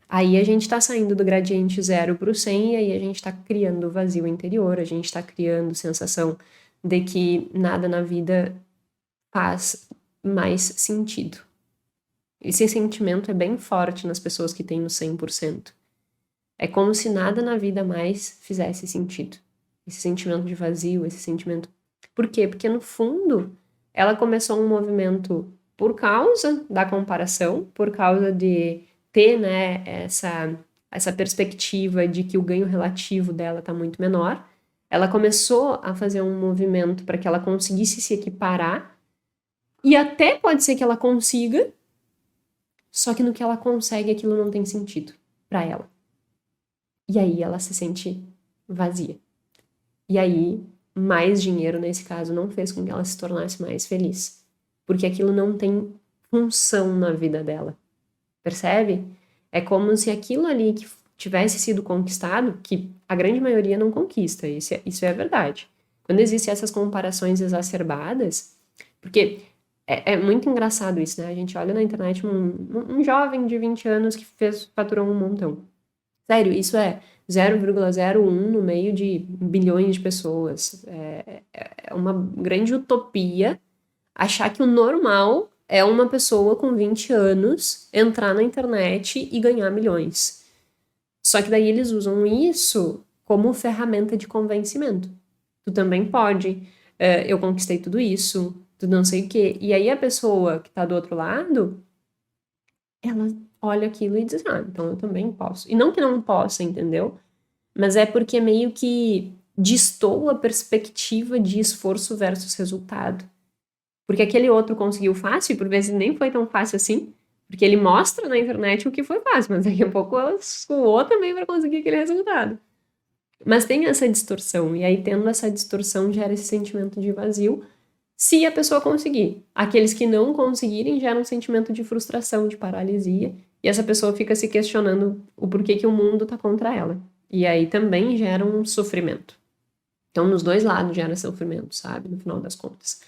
Aí a gente tá saindo do gradiente 0 para o 100 e aí a gente tá criando vazio interior, a gente tá criando sensação de que nada na vida faz mais sentido. Esse sentimento é bem forte nas pessoas que têm no 100%. É como se nada na vida mais fizesse sentido. Esse sentimento de vazio, esse sentimento... Por quê? Porque no fundo, ela começou um movimento por causa da comparação, por causa de ter, né, essa perspectiva de que o ganho relativo dela está muito menor. Ela começou a fazer um movimento para que ela conseguisse se equiparar, e até pode ser que ela consiga, só que no que ela consegue aquilo não tem sentido para ela. E aí ela se sente vazia. E aí, mais dinheiro nesse caso não fez com que ela se tornasse mais feliz. Porque aquilo não tem função na vida dela. Percebe? É como se aquilo ali que tivesse sido conquistado, que a grande maioria não conquista, isso é a verdade. Quando existem essas comparações exacerbadas, porque é muito engraçado isso, né? A gente olha na internet um jovem de 20 anos que faturou um montão. Sério, isso é 0,01 no meio de bilhões de pessoas. É uma grande utopia achar que o normal é uma pessoa com 20 anos entrar na internet e ganhar milhões. Só que daí eles usam isso como ferramenta de convencimento. Tu também pode, eu conquistei tudo isso, tu não sei o quê. E aí a pessoa que tá do outro lado, ela olha aquilo e diz, então eu também posso. E não que não possa, entendeu? Mas é porque meio que distou a perspectiva de esforço versus resultado. Porque aquele outro conseguiu fácil, e por vezes nem foi tão fácil assim, porque ele mostra na internet o que foi fácil, mas daqui a pouco ela suou também para conseguir aquele resultado. Mas tem essa distorção, e aí tendo essa distorção gera esse sentimento de vazio, se a pessoa conseguir. Aqueles que não conseguirem geram um sentimento de frustração, de paralisia, e essa pessoa fica se questionando o porquê que o mundo tá contra ela. E aí também gera um sofrimento. Então, nos dois lados gera sofrimento, sabe? No final das contas.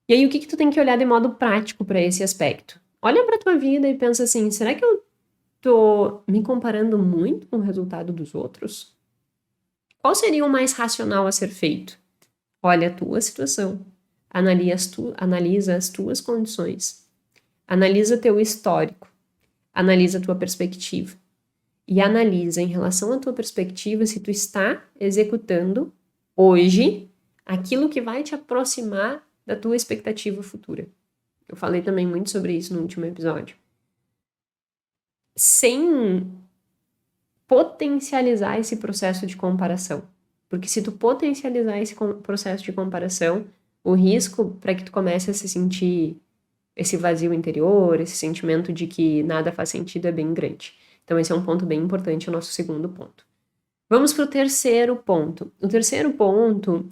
E aí, o que tu tem que olhar de modo prático para esse aspecto? Olha pra tua vida e pensa assim, será que eu tô me comparando muito com o resultado dos outros? Qual seria o mais racional a ser feito? Olha a tua situação. Analisa as tuas condições. Analisa teu histórico. Analisa a tua perspectiva. E analisa em relação à tua perspectiva se tu está executando hoje aquilo que vai te aproximar da tua expectativa futura. Eu falei também muito sobre isso no último episódio. Sem potencializar esse processo de comparação. Porque se tu potencializar esse processo de comparação, o risco para que tu comece a se sentir esse vazio interior, esse sentimento de que nada faz sentido é bem grande. Então esse é um ponto bem importante, é o nosso segundo ponto. Vamos para o terceiro ponto. O terceiro ponto,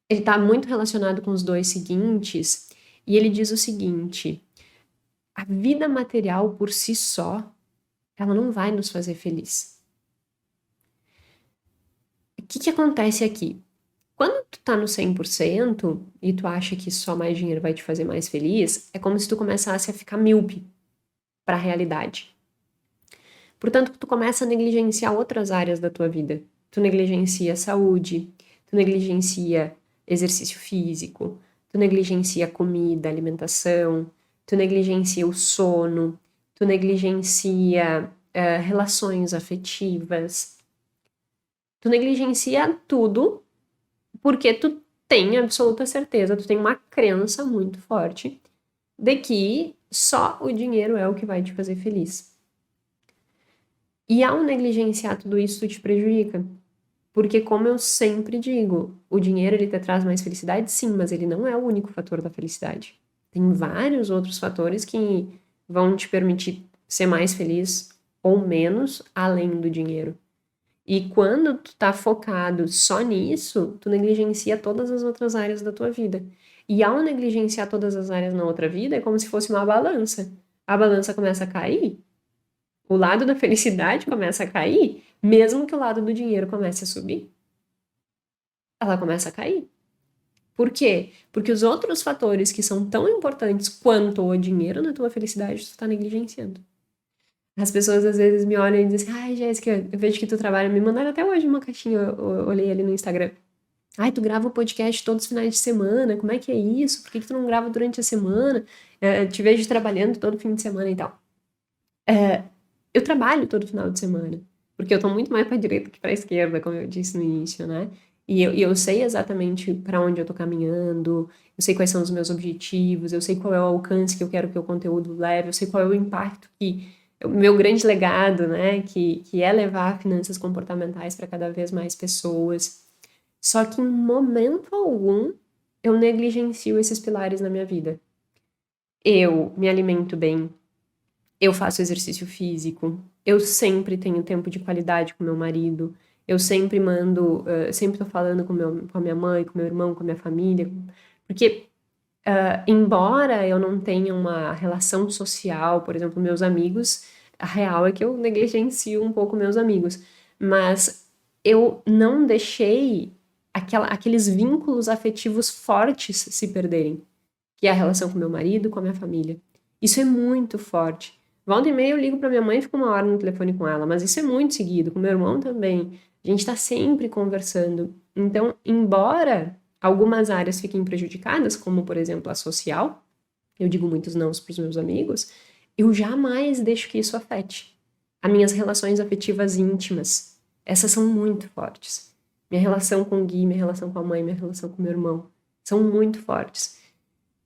ele está muito relacionado com os dois seguintes, e ele diz o seguinte: a vida material por si só, ela não vai nos fazer feliz. O que acontece aqui? Quando tu tá no 100% e tu acha que só mais dinheiro vai te fazer mais feliz, é como se tu começasse a ficar míope para a realidade. Portanto, tu começa a negligenciar outras áreas da tua vida. Tu negligencia saúde, tu negligencia exercício físico, tu negligencia comida, alimentação, tu negligencia o sono, tu negligencia relações afetivas, tu negligencia tudo porque tu tem absoluta certeza, tu tem uma crença muito forte de que só o dinheiro é o que vai te fazer feliz. E ao negligenciar tudo isso, tu te prejudica. Porque, como eu sempre digo, o dinheiro ele te traz mais felicidade, sim, mas ele não é o único fator da felicidade. Tem vários outros fatores que vão te permitir ser mais feliz ou menos além do dinheiro. E quando tu tá focado só nisso, tu negligencia todas as outras áreas da tua vida. E ao negligenciar todas as áreas na outra vida, é como se fosse uma balança. A balança começa a cair, o lado da felicidade começa a cair, mesmo que o lado do dinheiro comece a subir, ela começa a cair. Por quê? Porque os outros fatores que são tão importantes quanto o dinheiro na tua felicidade, tu tá negligenciando. As pessoas às vezes me olham e dizem assim, ai, Jéssica, eu vejo que tu trabalha, me mandaram até hoje uma caixinha, eu olhei ali no Instagram. Ai, tu grava o podcast todos os finais de semana, como é que é isso? Por que tu não grava durante a semana? Te vejo trabalhando todo fim de semana e tal. Eu trabalho todo final de semana, porque eu tô muito mais pra direita que pra esquerda, como eu disse no início, né? E eu sei exatamente para onde eu tô caminhando, eu sei quais são os meus objetivos, eu sei qual é o alcance que eu quero que o conteúdo leve, eu sei qual é o impacto que o meu grande legado, né, que é levar finanças comportamentais para cada vez mais pessoas. Só que em momento algum eu negligencio esses pilares na minha vida. Eu me alimento bem, eu faço exercício físico, eu sempre tenho tempo de qualidade com meu marido, eu sempre mando, sempre tô falando com a minha mãe, com meu irmão, com a minha família, porque embora eu não tenha uma relação social, por exemplo, meus amigos, a real é que eu negligencio um pouco meus amigos, mas eu não deixei aqueles vínculos afetivos fortes se perderem, que é a relação com meu marido, com a minha família. Isso é muito forte. Volta e meia eu ligo para minha mãe e fico uma hora no telefone com ela, mas isso é muito seguido, com meu irmão também. A gente está sempre conversando. Então, embora algumas áreas fiquem prejudicadas, como por exemplo a social, eu digo muitos nãos para os meus amigos, eu jamais deixo que isso afete. As minhas relações afetivas íntimas, essas são muito fortes. Minha relação com o Gui, minha relação com a mãe, minha relação com meu irmão, são muito fortes.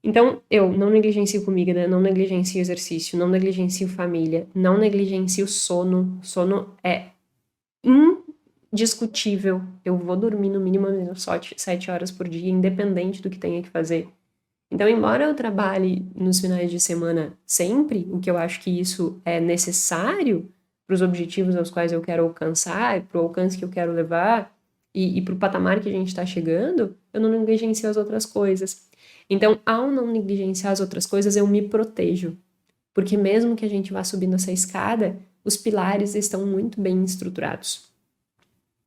Então, eu não negligencio comida, não negligencio exercício, não negligencio família, não negligencio sono. Sono é indiscutível. Eu vou dormir no mínimo 7 horas por dia, independente do que tenha que fazer. Então, embora eu trabalhe nos finais de semana sempre, o que eu acho que isso é necessário para os objetivos aos quais eu quero alcançar, para o alcance que eu quero levar e para o patamar que a gente está chegando, eu não negligencio as outras coisas. Então, ao não negligenciar as outras coisas, eu me protejo. Porque mesmo que a gente vá subindo essa escada, os pilares estão muito bem estruturados.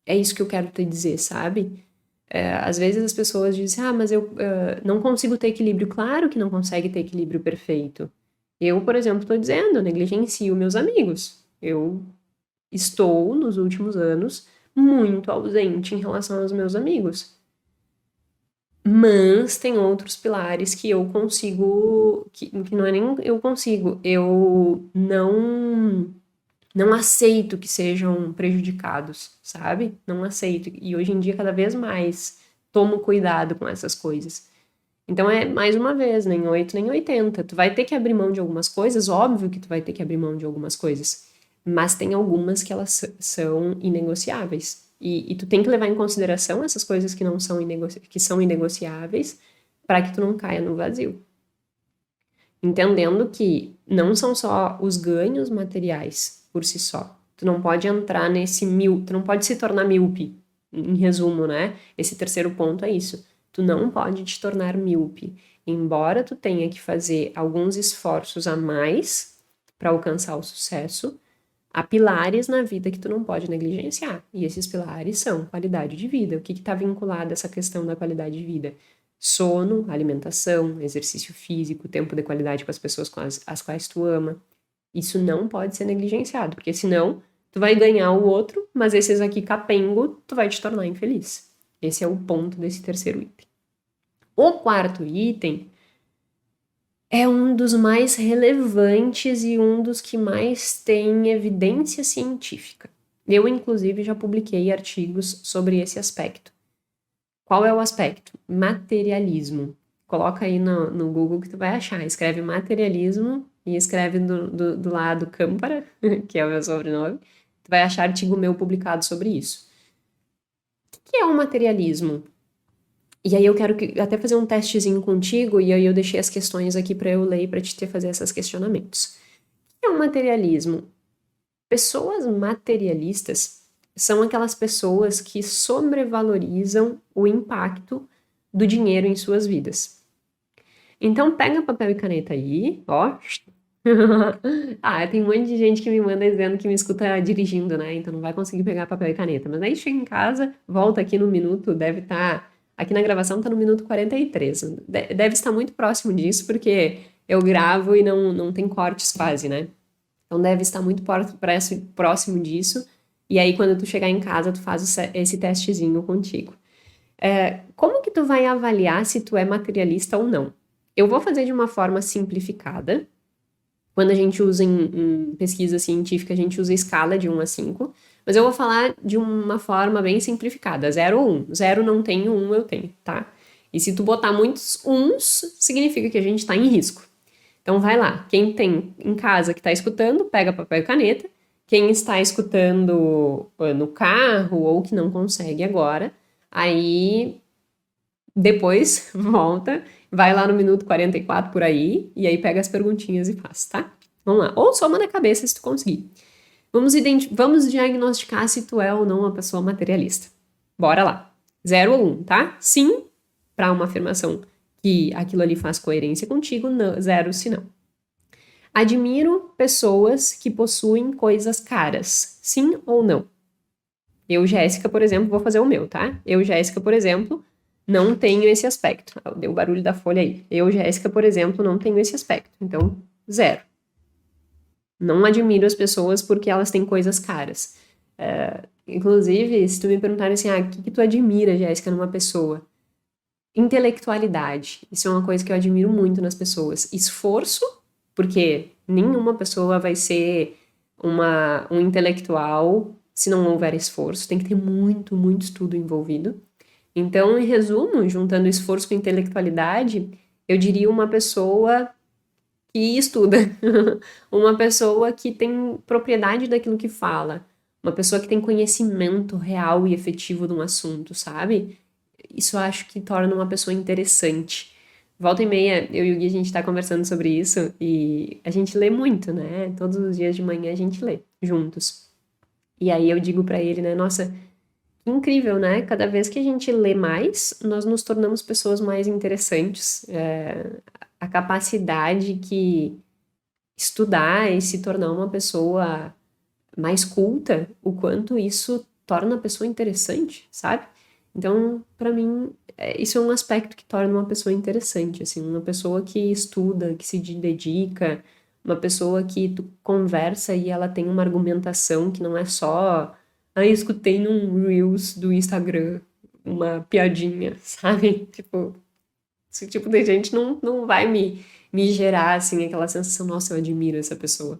É isso que eu quero te dizer, sabe? Às vezes as pessoas dizem, mas eu não consigo ter equilíbrio. Claro que não consegue ter equilíbrio perfeito. Eu, por exemplo, estou dizendo, eu negligencio meus amigos. Eu estou, nos últimos anos, muito ausente em relação aos meus amigos. Mas tem outros pilares que eu consigo, que não é nem eu consigo, eu não aceito que sejam prejudicados, sabe? Não aceito. E hoje em dia, cada vez mais, tomo cuidado com essas coisas. Então, é mais uma vez, nem 8 nem 80. Tu vai ter que abrir mão de algumas coisas, óbvio que tu vai ter que abrir mão de algumas coisas. Mas tem algumas que elas são inegociáveis. E tu tem que levar em consideração essas coisas que não são que são inegociáveis para que tu não caia no vazio. Entendendo que não são só os ganhos materiais por si só. Tu não pode entrar tu não pode se tornar míope, em resumo, né? Esse terceiro ponto é isso. Tu não pode te tornar míope, embora tu tenha que fazer alguns esforços a mais para alcançar o sucesso. Há pilares na vida que tu não pode negligenciar, e esses pilares são qualidade de vida. O que está vinculado a essa questão da qualidade de vida? Sono, alimentação, exercício físico, tempo de qualidade com as pessoas as quais tu ama. Isso não pode ser negligenciado, porque senão tu vai ganhar o outro, mas esses aqui capengo, tu vai te tornar infeliz. Esse é o ponto desse terceiro item. O quarto item é um dos mais relevantes e um dos que mais tem evidência científica. Eu, inclusive, já publiquei artigos sobre esse aspecto. Qual é o aspecto? Materialismo. Coloca aí no Google que tu vai achar. Escreve materialismo e escreve do lado Câmpara, que é o meu sobrenome. Tu vai achar artigo meu publicado sobre isso. O que é o materialismo? E aí eu quero até fazer um testezinho contigo, e aí eu deixei as questões aqui para eu ler e para te fazer esses questionamentos. O que é o materialismo? Pessoas materialistas são aquelas pessoas que sobrevalorizam o impacto do dinheiro em suas vidas. Então pega papel e caneta aí, ó, Ah, tem um monte de gente que me manda dizendo que me escuta dirigindo, né? Então não vai conseguir pegar papel e caneta. Mas aí chega em casa, volta aqui no minuto, deve estar. Aqui na gravação tá no minuto 43. Deve estar muito próximo disso, porque eu gravo e não tem cortes quase, né? Então deve estar muito próximo disso. E aí, quando tu chegar em casa, tu faz esse testezinho contigo. Como que tu vai avaliar se tu é materialista ou não? Eu vou fazer de uma forma simplificada. Quando a gente usa em pesquisa científica, a gente usa escala de 1 a 5. Mas eu vou falar de uma forma bem simplificada. 0 ou 1. 0 não tenho, 1 eu tenho, tá? E se tu botar muitos uns, significa que a gente está em risco. Então vai lá, quem tem em casa que está escutando, pega papel e caneta. Quem está escutando no carro ou que não consegue agora, aí depois volta, vai lá no minuto 44 por aí, e aí pega as perguntinhas e faz, tá? Vamos lá. Ou soma na cabeça se tu conseguir. Vamos diagnosticar se tu é ou não uma pessoa materialista. Bora lá. 0 ou 1, tá? Sim, para uma afirmação que aquilo ali faz coerência contigo, 0 se não. Admiro pessoas que possuem coisas caras. Sim ou não? Eu, Jéssica, por exemplo, vou fazer o meu, tá? Eu, Jéssica, por exemplo, não tenho esse aspecto. Deu o barulho da folha aí. Eu, Jéssica, por exemplo, não tenho esse aspecto. Então, 0. Não admiro as pessoas porque elas têm coisas caras. Inclusive, se tu me perguntarem assim, o que tu admira, Jéssica, numa pessoa? Intelectualidade. Isso é uma coisa que eu admiro muito nas pessoas. Esforço, porque nenhuma pessoa vai ser um intelectual se não houver esforço. Tem que ter muito, muito estudo envolvido. Então, em resumo, juntando esforço com intelectualidade, eu diria uma pessoa que estuda, uma pessoa que tem propriedade daquilo que fala, uma pessoa que tem conhecimento real e efetivo de um assunto, sabe? Isso eu acho que torna uma pessoa interessante. Volta e meia, eu e o Gui, a gente tá conversando sobre isso e a gente lê muito, né? Todos os dias de manhã a gente lê juntos. E aí eu digo pra ele, né? Nossa, que incrível, né? Cada vez que a gente lê mais, nós nos tornamos pessoas mais interessantes. A capacidade que estudar e se tornar uma pessoa mais culta, o quanto isso torna a pessoa interessante, sabe? Então, pra mim, isso é um aspecto que torna uma pessoa interessante, assim, uma pessoa que estuda, que se dedica, uma pessoa que tu conversa e ela tem uma argumentação que não é só, eu escutei num Reels do Instagram uma piadinha, sabe? Tipo, esse tipo de gente não vai me gerar, assim, aquela sensação, nossa, eu admiro essa pessoa.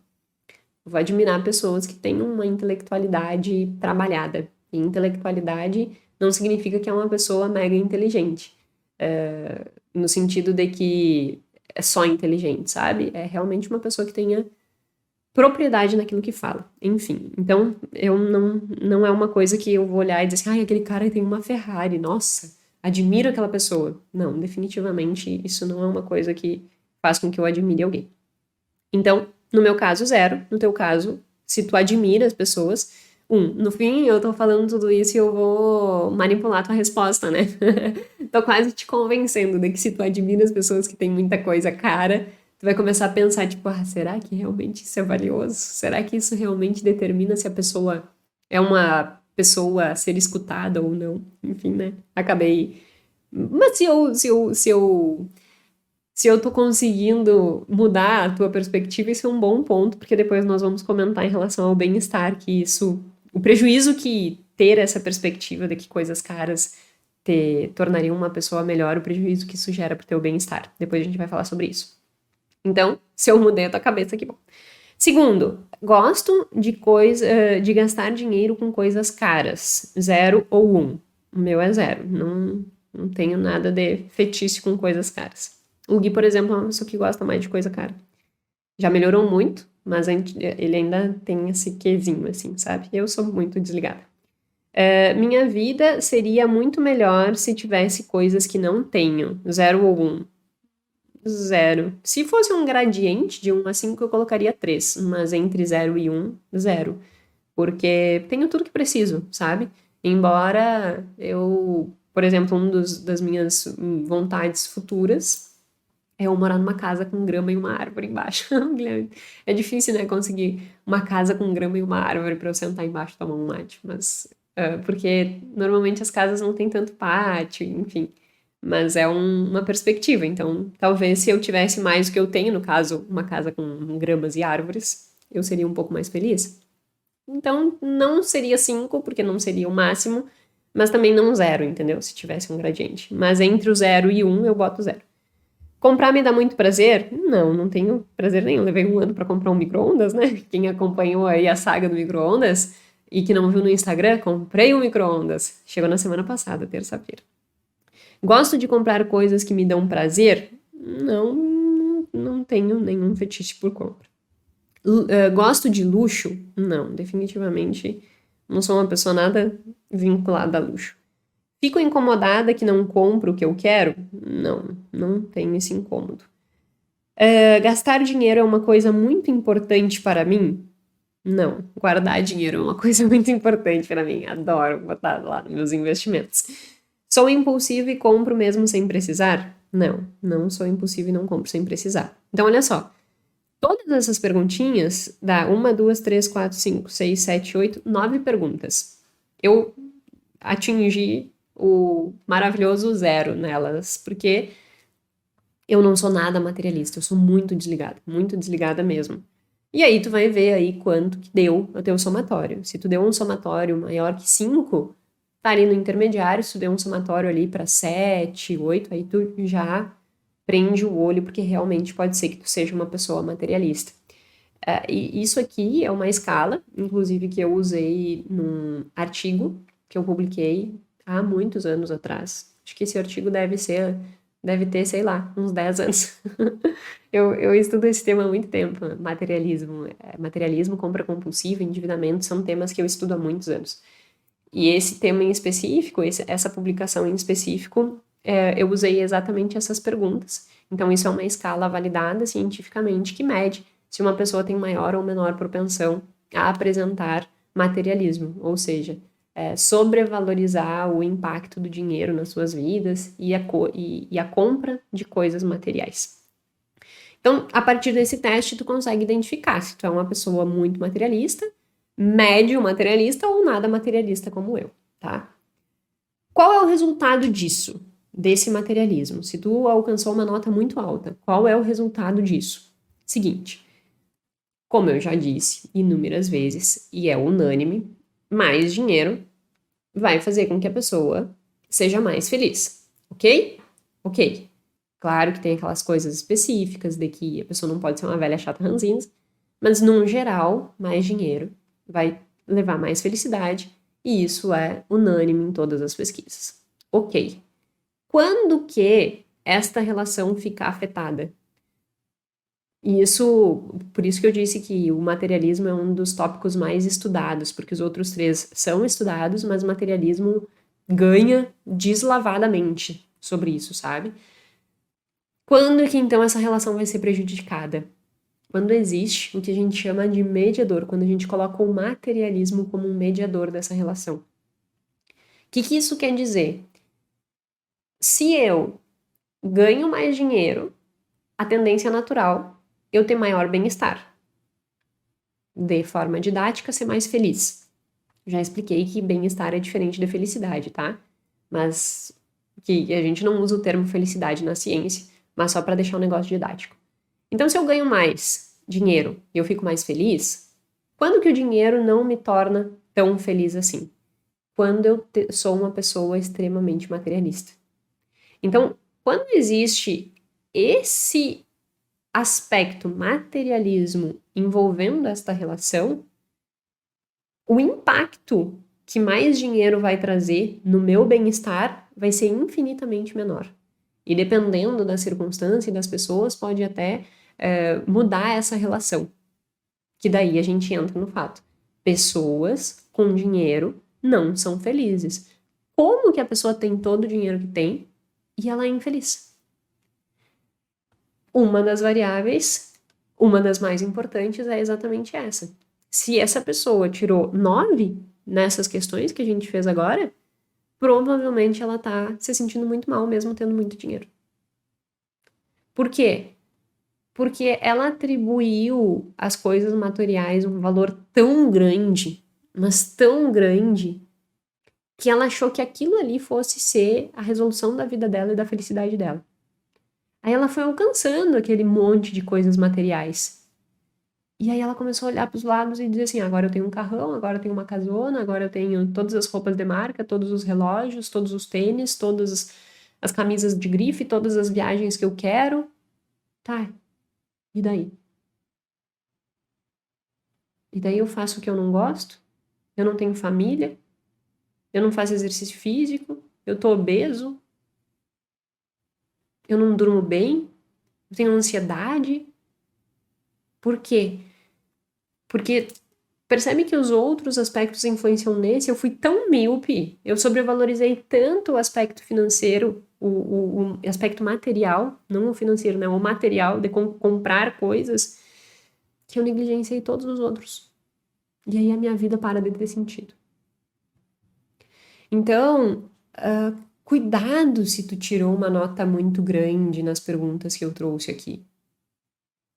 Eu vou admirar pessoas que têm uma intelectualidade trabalhada. E intelectualidade não significa que é uma pessoa mega inteligente. No sentido de que é só inteligente, sabe? É realmente uma pessoa que tenha propriedade naquilo que fala. Enfim, então eu não é uma coisa que eu vou olhar e dizer assim, ai, aquele cara tem uma Ferrari, nossa, admiro aquela pessoa. Não, definitivamente isso não é uma coisa que faz com que eu admire alguém. Então, no meu caso, 0. No teu caso, se tu admira as pessoas, 1. No fim, eu tô falando tudo isso e eu vou manipular tua resposta, né? Tô quase te convencendo de que se tu admira as pessoas que têm muita coisa cara, tu vai começar a pensar, tipo, será que realmente isso é valioso? Será que isso realmente determina se a pessoa é uma pessoa a ser escutada ou não? Enfim, né? Acabei. Mas se eu tô conseguindo mudar a tua perspectiva, isso é um bom ponto, porque depois nós vamos comentar em relação ao bem-estar, que isso, o prejuízo que ter essa perspectiva de que coisas caras te tornariam uma pessoa melhor, o prejuízo que isso gera pro teu bem-estar. Depois a gente vai falar sobre isso. Então, se eu mudei a tua cabeça, que bom. Segundo, gosto de gastar dinheiro com coisas caras. 0 ou 1. O meu é 0. Não tenho nada de fetiche com coisas caras. O Gui, por exemplo, é uma pessoa que gosta mais de coisa cara. Já melhorou muito, mas ele ainda tem esse quezinho, assim, sabe? Eu sou muito desligada. Minha vida seria muito melhor se tivesse coisas que não tenho. 0 ou 1. 0. Se fosse um gradiente de 1 a 5, eu colocaria 3, mas entre 0 e 1, 0. Porque tenho tudo que preciso, sabe? Embora eu, por exemplo, das minhas vontades futuras é eu morar numa casa com grama e uma árvore embaixo. Guilherme, é difícil, né, conseguir uma casa com grama e uma árvore para eu sentar embaixo e tomar um mate, mas porque normalmente as casas não têm tanto pátio, enfim. Mas é uma perspectiva, então talvez se eu tivesse mais do que eu tenho, no caso, uma casa com gramas e árvores, eu seria um pouco mais feliz. Então não seria 5, porque não seria o máximo, mas também não zero, entendeu? Se tivesse um gradiente. Mas entre o 0 e 1, eu boto 0. Comprar me dá muito prazer? Não, não tenho prazer nenhum. Levei um ano para comprar um micro-ondas, né? Quem acompanhou aí a saga do micro-ondas e que não viu no Instagram, comprei um micro-ondas. Chegou na semana passada, terça-feira. Gosto de comprar coisas que me dão prazer? Não tenho nenhum fetiche por compra. Gosto de luxo? Não, definitivamente não sou uma pessoa nada vinculada a luxo. Fico incomodada que não compro o que eu quero? Não tenho esse incômodo. Gastar dinheiro é uma coisa muito importante para mim? Não. Guardar dinheiro é uma coisa muito importante para mim. Adoro botar lá nos meus investimentos. Sou impulsiva e compro mesmo sem precisar? Não sou impulsiva e não compro sem precisar. Então, olha só. Todas essas perguntinhas dá 1, 2, 3, 4, 5, 6, 7, 8, 9 perguntas. Eu atingi o maravilhoso 0 nelas, porque eu não sou nada materialista, eu sou muito desligada mesmo. E aí tu vai ver aí quanto que deu o teu somatório. Se tu deu um somatório maior que 5, tá ali no intermediário. Se tu deu um somatório ali para 7, 8, aí tu já prende o olho, porque realmente pode ser que tu seja uma pessoa materialista. E isso aqui é uma escala, inclusive, que eu usei num artigo que eu publiquei há muitos anos atrás. Acho que esse artigo deve ter, sei lá, uns 10 anos. Eu estudo esse tema há muito tempo, materialismo, compra compulsiva, endividamento, são temas que eu estudo há muitos anos. E esse tema em específico, essa publicação em específico, eu usei exatamente essas perguntas. Então, isso é uma escala validada cientificamente que mede se uma pessoa tem maior ou menor propensão a apresentar materialismo, ou seja, sobrevalorizar o impacto do dinheiro nas suas vidas e a compra de coisas materiais. Então, a partir desse teste, tu consegue identificar se tu é uma pessoa muito materialista, médio materialista ou nada materialista como eu, tá? Qual é o resultado disso, desse materialismo? Se tu alcançou uma nota muito alta, qual é o resultado disso? Seguinte, como eu já disse inúmeras vezes, e é unânime, mais dinheiro vai fazer com que a pessoa seja mais feliz, ok? Ok. Claro que tem aquelas coisas específicas de que a pessoa não pode ser uma velha chata ranzinza, mas, num geral, mais dinheiro vai levar mais felicidade, e isso é unânime em todas as pesquisas. Ok. Quando que esta relação fica afetada? E por isso que eu disse que o materialismo é um dos tópicos mais estudados, porque os outros 3 são estudados, mas o materialismo ganha deslavadamente sobre isso, sabe? Quando que então essa relação vai ser prejudicada? Quando existe o que a gente chama de mediador, quando a gente coloca o materialismo como um mediador dessa relação. O que isso quer dizer? Se eu ganho mais dinheiro, a tendência natural é eu ter maior bem-estar. De forma didática, ser mais feliz. Já expliquei que bem-estar é diferente de felicidade, tá? Mas que a gente não usa o termo felicidade na ciência, mas só para deixar o negócio didático. Então, se eu ganho mais dinheiro e eu fico mais feliz, quando que o dinheiro não me torna tão feliz assim? Quando eu sou uma pessoa extremamente materialista. Então, quando existe esse aspecto materialismo envolvendo esta relação, o impacto que mais dinheiro vai trazer no meu bem-estar vai ser infinitamente menor. E dependendo da circunstância e das pessoas, pode até mudar essa relação. Que daí a gente entra no fato. Pessoas com dinheiro não são felizes. Como que a pessoa tem todo o dinheiro que tem e ela é infeliz? Uma das variáveis, uma das mais importantes, é exatamente essa. Se essa pessoa tirou 9 nessas questões que a gente fez agora, provavelmente ela tá se sentindo muito mal mesmo tendo muito dinheiro. Por quê? Porque ela atribuiu às coisas materiais um valor tão grande, mas tão grande, que ela achou que aquilo ali fosse ser a resolução da vida dela e da felicidade dela. Aí ela foi alcançando aquele monte de coisas materiais. E aí ela começou a olhar para os lados e dizer assim: agora eu tenho um carrão, agora eu tenho uma casona, agora eu tenho todas as roupas de marca, todos os relógios, todos os tênis, todas as camisas de grife, todas as viagens que eu quero. Tá, e daí? E daí eu faço o que eu não gosto? Eu não tenho família? Eu não faço exercício físico? Eu tô obeso? Eu não durmo bem? Eu tenho ansiedade? Por quê? Porque percebe que os outros aspectos influenciam nesse? Eu fui tão míope, eu sobrevalorizei tanto o aspecto financeiro, o aspecto material, não o financeiro, né? O material de comprar coisas, que eu negligenciei todos os outros. E aí a minha vida para de ter sentido. Então, cuidado se tu tirou uma nota muito grande nas perguntas que eu trouxe aqui.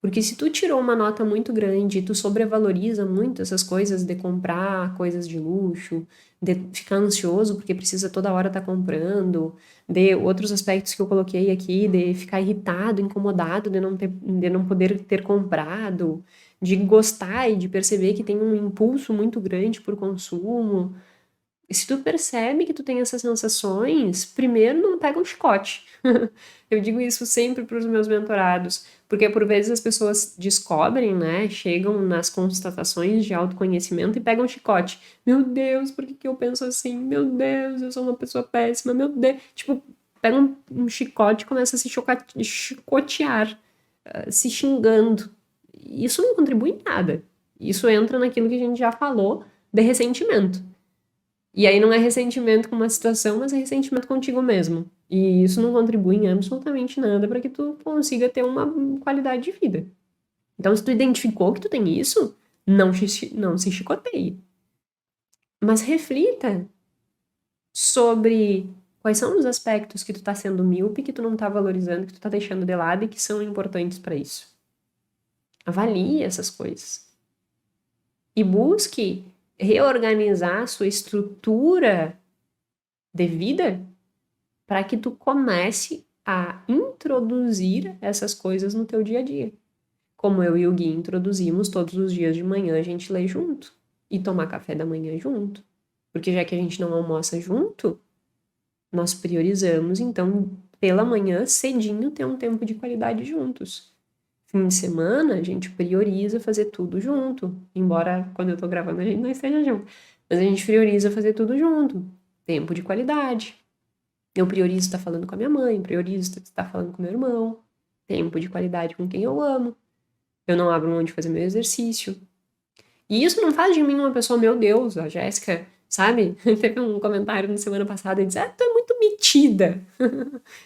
Porque se tu tirou uma nota muito grande e tu sobrevaloriza muito essas coisas de comprar coisas de luxo, de ficar ansioso porque precisa toda hora estar comprando, de outros aspectos que eu coloquei aqui, de ficar irritado, incomodado de não poder ter comprado, de gostar e de perceber que tem um impulso muito grande por consumo. E se tu percebe que tu tem essas sensações, primeiro não pega um chicote. Eu digo isso sempre para os meus mentorados, porque por vezes as pessoas descobrem, né, chegam nas constatações de autoconhecimento e pegam um chicote. Meu Deus, por que que eu penso assim? Meu Deus, eu sou uma pessoa péssima. Meu Deus, tipo, pega um chicote e começa a se chicotear, se xingando. Isso não contribui em nada. Isso entra naquilo que a gente já falou de ressentimento. E aí não é ressentimento com uma situação, mas é ressentimento contigo mesmo. E isso não contribui em absolutamente nada para que tu consiga ter uma qualidade de vida. Então, se tu identificou que tu tem isso, não se chicoteie. Mas reflita sobre quais são os aspectos que tu tá sendo míope, que tu não tá valorizando, que tu tá deixando de lado e que são importantes para isso. Avalie essas coisas. E busque reorganizar a sua estrutura de vida para que tu comece a introduzir essas coisas no teu dia a dia. Como eu e o Gui introduzimos todos os dias de manhã a gente lê junto e tomar café da manhã junto. Porque já que a gente não almoça junto, nós priorizamos, então, pela manhã, cedinho, ter um tempo de qualidade juntos. Fim de semana, a gente prioriza fazer tudo junto. Embora quando eu tô gravando a gente não esteja junto. Mas a gente prioriza fazer tudo junto. Tempo de qualidade. Eu priorizo estar falando com a minha mãe, priorizo estar falando com meu irmão, tempo de qualidade com quem eu amo. Eu não abro mão de fazer meu exercício. E isso não faz de mim uma pessoa, meu Deus, a Jéssica, sabe? Teve um comentário na semana passada e disse: tu é muito metida.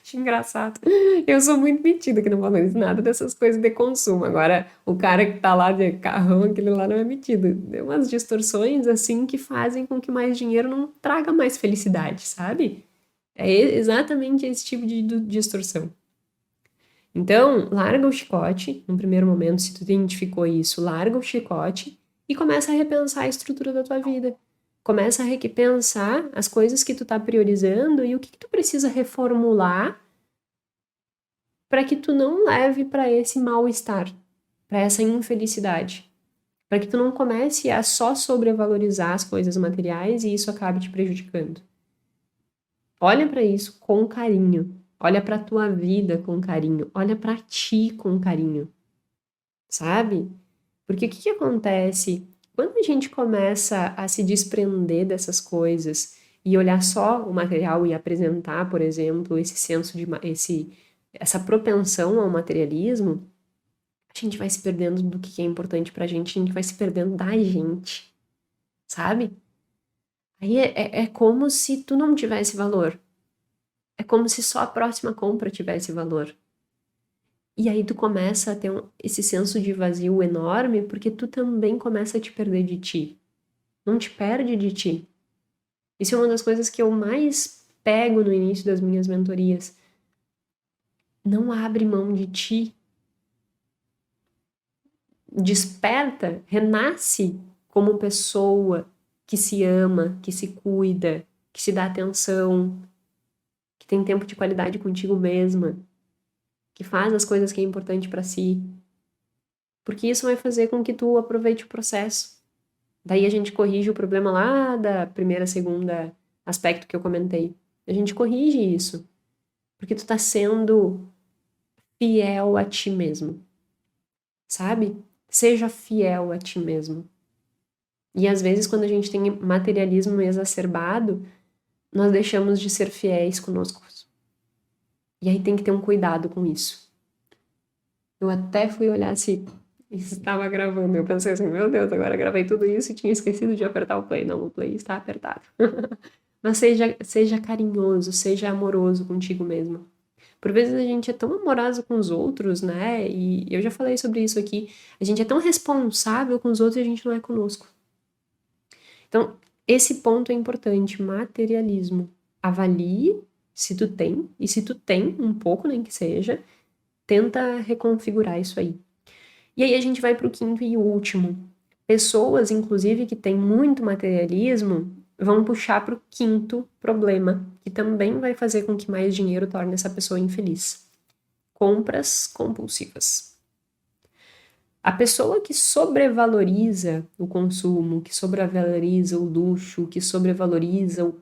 Achei engraçado. Eu sou muito metida, que não valorizo nada dessas coisas de consumo. Agora, o cara que tá lá de carrão, aquele lá não é metido. Tem umas distorções, assim, que fazem com que mais dinheiro não traga mais felicidade, sabe? É exatamente esse tipo de distorção. Então, larga o chicote, no primeiro momento, se tu identificou isso, larga o chicote e começa a repensar a estrutura da tua vida. Começa a repensar as coisas que tu tá priorizando e o que que tu precisa reformular para que tu não leve para esse mal-estar, para essa infelicidade. Para que tu não comece a só sobrevalorizar as coisas materiais e isso acabe te prejudicando. Olha para isso com carinho. Olha para tua vida com carinho. Olha para ti com carinho. Sabe? Porque o que que acontece quando a gente começa a se desprender dessas coisas e olhar só o material e apresentar, por exemplo, esse senso de essa propensão ao materialismo, a gente vai se perdendo do que é importante pra gente, a gente vai se perdendo da gente, sabe? Aí é como se tu não tivesse valor. É como se só a próxima compra tivesse valor. E aí tu começa a ter esse senso de vazio enorme porque tu também começa a te perder de ti. Não te perde de ti. Isso é uma das coisas que eu mais pego no início das minhas mentorias. não abre mão de ti. Desperta, renasce como pessoa que se ama, que se cuida, que se dá atenção, que tem tempo de qualidade contigo mesma, que faz as coisas que é importante para si. Porque isso vai fazer com que tu aproveite o processo. Daí a gente corrige o problema lá da primeira, segunda aspecto que eu comentei. A gente corrige isso. Porque tu tá sendo fiel a ti mesmo. Sabe? Seja fiel a ti mesmo. E às vezes, quando a gente tem materialismo exacerbado, nós deixamos de ser fiéis conosco. E aí tem que ter um cuidado com isso. Eu até fui olhar se estava gravando. Eu pensei assim, meu Deus, agora gravei tudo isso e tinha esquecido de apertar o play. Não, o play está apertado. Mas seja carinhoso, seja amoroso contigo mesmo. Por vezes a gente é tão amoroso com os outros, né? E eu já falei sobre isso aqui. A gente é tão responsável com os outros e a gente não é conosco. Então, esse ponto é importante, materialismo. Avalie se tu tem, e se tu tem um pouco, nem que seja, tenta reconfigurar isso aí. E aí a gente vai para o quinto e último. Pessoas, inclusive, que têm muito materialismo, vão puxar para o quinto problema, que também vai fazer com que mais dinheiro torne essa pessoa infeliz. Compras compulsivas. A pessoa que sobrevaloriza o consumo, que sobrevaloriza o luxo, que sobrevaloriza o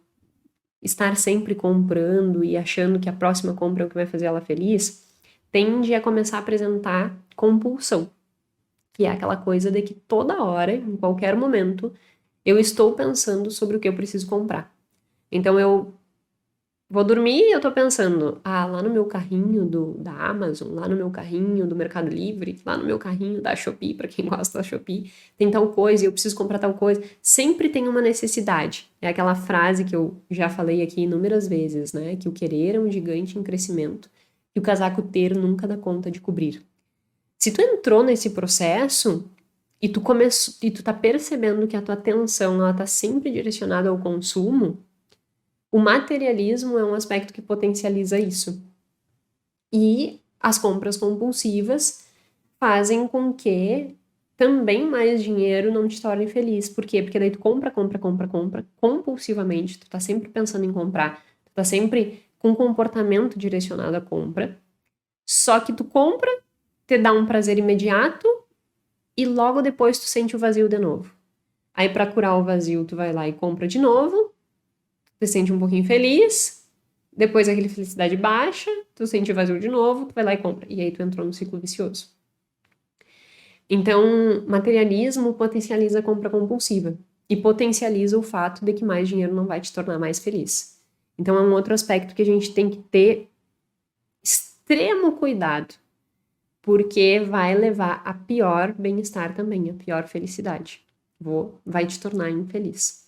estar sempre comprando e achando que a próxima compra é o que vai fazer ela feliz, tende a começar a apresentar compulsão, que é aquela coisa de que toda hora, em qualquer momento, eu estou pensando sobre o que eu preciso comprar. Então eu vou dormir e eu tô pensando, lá no meu carrinho da Amazon, lá no meu carrinho do Mercado Livre, lá no meu carrinho da Shopee, para quem gosta da Shopee, tem tal coisa e eu preciso comprar tal coisa. Sempre tem uma necessidade. É aquela frase que eu já falei aqui inúmeras vezes, né? Que o querer é um gigante em crescimento e o casaco ter nunca dá conta de cobrir. Se tu entrou nesse processo e tu tá percebendo que a tua atenção ela tá sempre direcionada ao consumo, o materialismo é um aspecto que potencializa isso. E as compras compulsivas fazem com que também mais dinheiro não te torne feliz. Por quê? Porque daí tu compra compulsivamente, tu tá sempre pensando em comprar, tu tá sempre com um comportamento direcionado à compra. Só que tu compra, te dá um prazer imediato e logo depois tu sente o vazio de novo. Aí para curar o vazio, tu vai lá e compra de novo, tu se sente um pouquinho feliz, depois aquela felicidade baixa, tu sente vazio de novo, tu vai lá e compra. E aí tu entrou no ciclo vicioso. Então, materialismo potencializa a compra compulsiva e potencializa o fato de que mais dinheiro não vai te tornar mais feliz. Então, é um outro aspecto que a gente tem que ter extremo cuidado, porque vai levar a pior bem-estar também, a pior felicidade. Vai te tornar infeliz.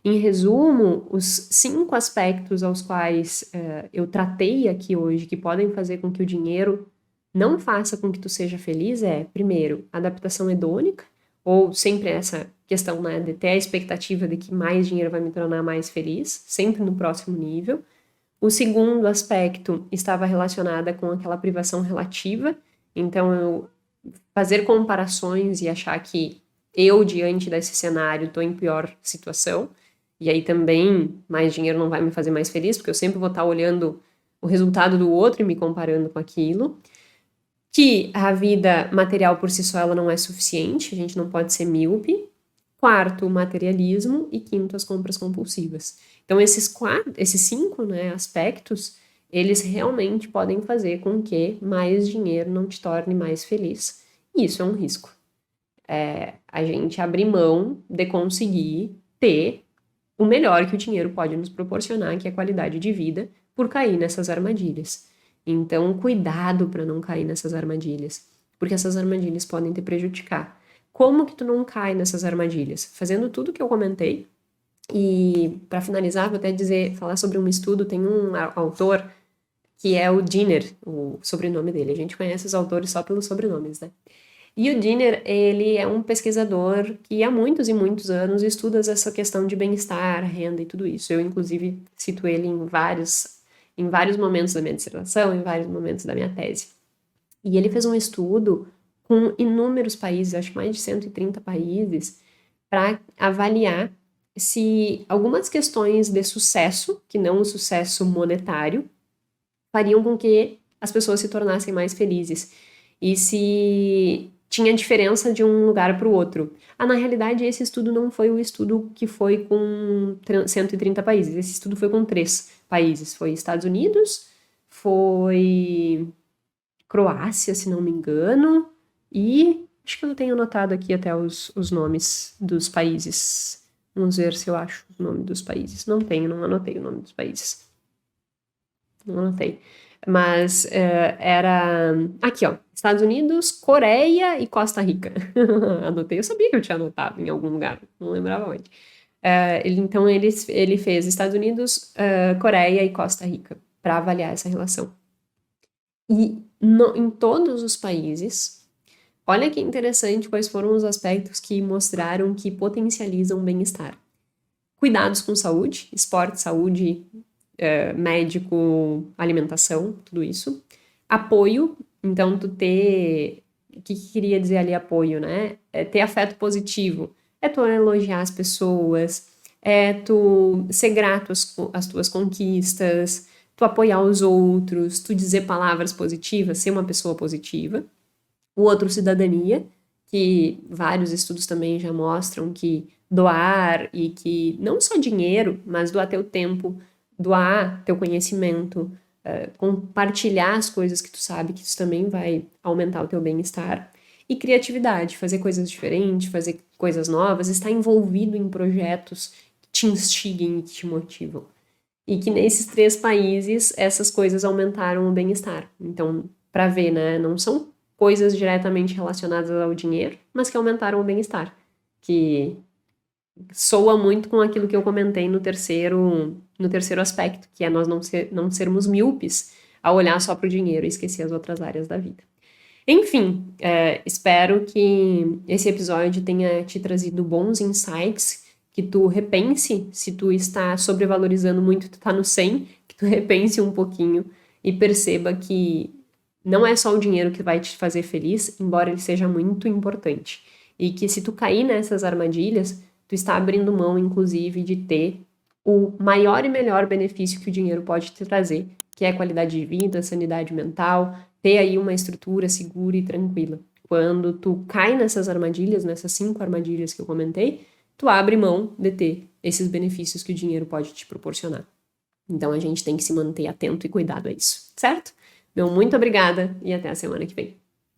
Em resumo, os 5 aspectos aos quais eu tratei aqui hoje, que podem fazer com que o dinheiro não faça com que tu seja feliz, primeiro, adaptação hedônica, ou sempre essa questão, né, de ter a expectativa de que mais dinheiro vai me tornar mais feliz, sempre no próximo nível. O segundo aspecto estava relacionada com aquela privação relativa, então eu fazer comparações e achar que eu, diante desse cenário, estou em pior situação, e aí também mais dinheiro não vai me fazer mais feliz, porque eu sempre vou estar olhando o resultado do outro e me comparando com aquilo. Que a vida material por si só ela não é suficiente, a gente não pode ser míope. Quarto, o materialismo. E quinto, as compras compulsivas. Então, esses 5, né, aspectos, eles realmente podem fazer com que mais dinheiro não te torne mais feliz. E isso é um risco. A gente abrir mão de conseguir ter o melhor que o dinheiro pode nos proporcionar, que é a qualidade de vida, por cair nessas armadilhas. Então, cuidado para não cair nessas armadilhas, porque essas armadilhas podem te prejudicar. Como que tu não cai nessas armadilhas? Fazendo tudo que eu comentei. E para finalizar, vou até falar sobre um estudo, tem um autor que é o Dinner, o sobrenome dele. A gente conhece os autores só pelos sobrenomes, né? E o Dinner, ele é um pesquisador que há muitos e muitos anos estuda essa questão de bem-estar, renda e tudo isso. Eu, inclusive, cito ele em em vários momentos da minha dissertação, em vários momentos da minha tese. E ele fez um estudo com inúmeros países, acho que mais de 130 países, para avaliar se algumas questões de sucesso, que não o sucesso monetário, fariam com que as pessoas se tornassem mais felizes. E se tinha diferença de um lugar para o outro. Na realidade, esse estudo não foi o estudo que foi com 130 países. Esse estudo foi com 3 países. Foi Estados Unidos, foi Croácia, se não me engano, e acho que eu tenho anotado aqui até os nomes dos países. Vamos ver se eu acho o nome dos países. Não tenho, não anotei o nome dos países. Não anotei. Mas era. Aqui, ó. Estados Unidos, Coreia e Costa Rica. Anotei, eu sabia que eu tinha anotado em algum lugar, não lembrava onde. Então, ele fez Estados Unidos, Coreia e Costa Rica para avaliar essa relação. E em todos os países, olha que interessante quais foram os aspectos que mostraram que potencializam o bem-estar. Cuidados com saúde, esporte, saúde, médico, alimentação, tudo isso. Apoio, então tu ter... O que queria dizer ali apoio, né? É ter afeto positivo. É tu elogiar as pessoas, é tu ser grato às tuas conquistas, tu apoiar os outros, tu dizer palavras positivas, ser uma pessoa positiva. O outro, cidadania, que vários estudos também já mostram que doar e que não só dinheiro, mas doar teu tempo, doar teu conhecimento, compartilhar as coisas que tu sabe, que isso também vai aumentar o teu bem-estar. E criatividade, fazer coisas diferentes, fazer coisas novas, estar envolvido em projetos que te instiguem e que te motivam. E que nesses 3 países essas coisas aumentaram o bem-estar. Então, para ver, né, não são coisas diretamente relacionadas ao dinheiro, mas que aumentaram o bem-estar. Que soa muito com aquilo que eu comentei no terceiro aspecto, que é nós não sermos míopes a olhar só para o dinheiro e esquecer as outras áreas da vida. Enfim, espero que esse episódio tenha te trazido bons insights, que tu repense se tu está sobrevalorizando muito, tu tá no 100, que tu repense um pouquinho e perceba que não é só o dinheiro que vai te fazer feliz, embora ele seja muito importante. E que se tu cair nessas armadilhas, tu está abrindo mão, inclusive, de ter o maior e melhor benefício que o dinheiro pode te trazer, que é qualidade de vida, sanidade mental, ter aí uma estrutura segura e tranquila. Quando tu cai nessas armadilhas, nessas 5 armadilhas que eu comentei, tu abre mão de ter esses benefícios que o dinheiro pode te proporcionar. Então a gente tem que se manter atento e cuidado a isso, certo? Meu muito obrigada e até a semana que vem.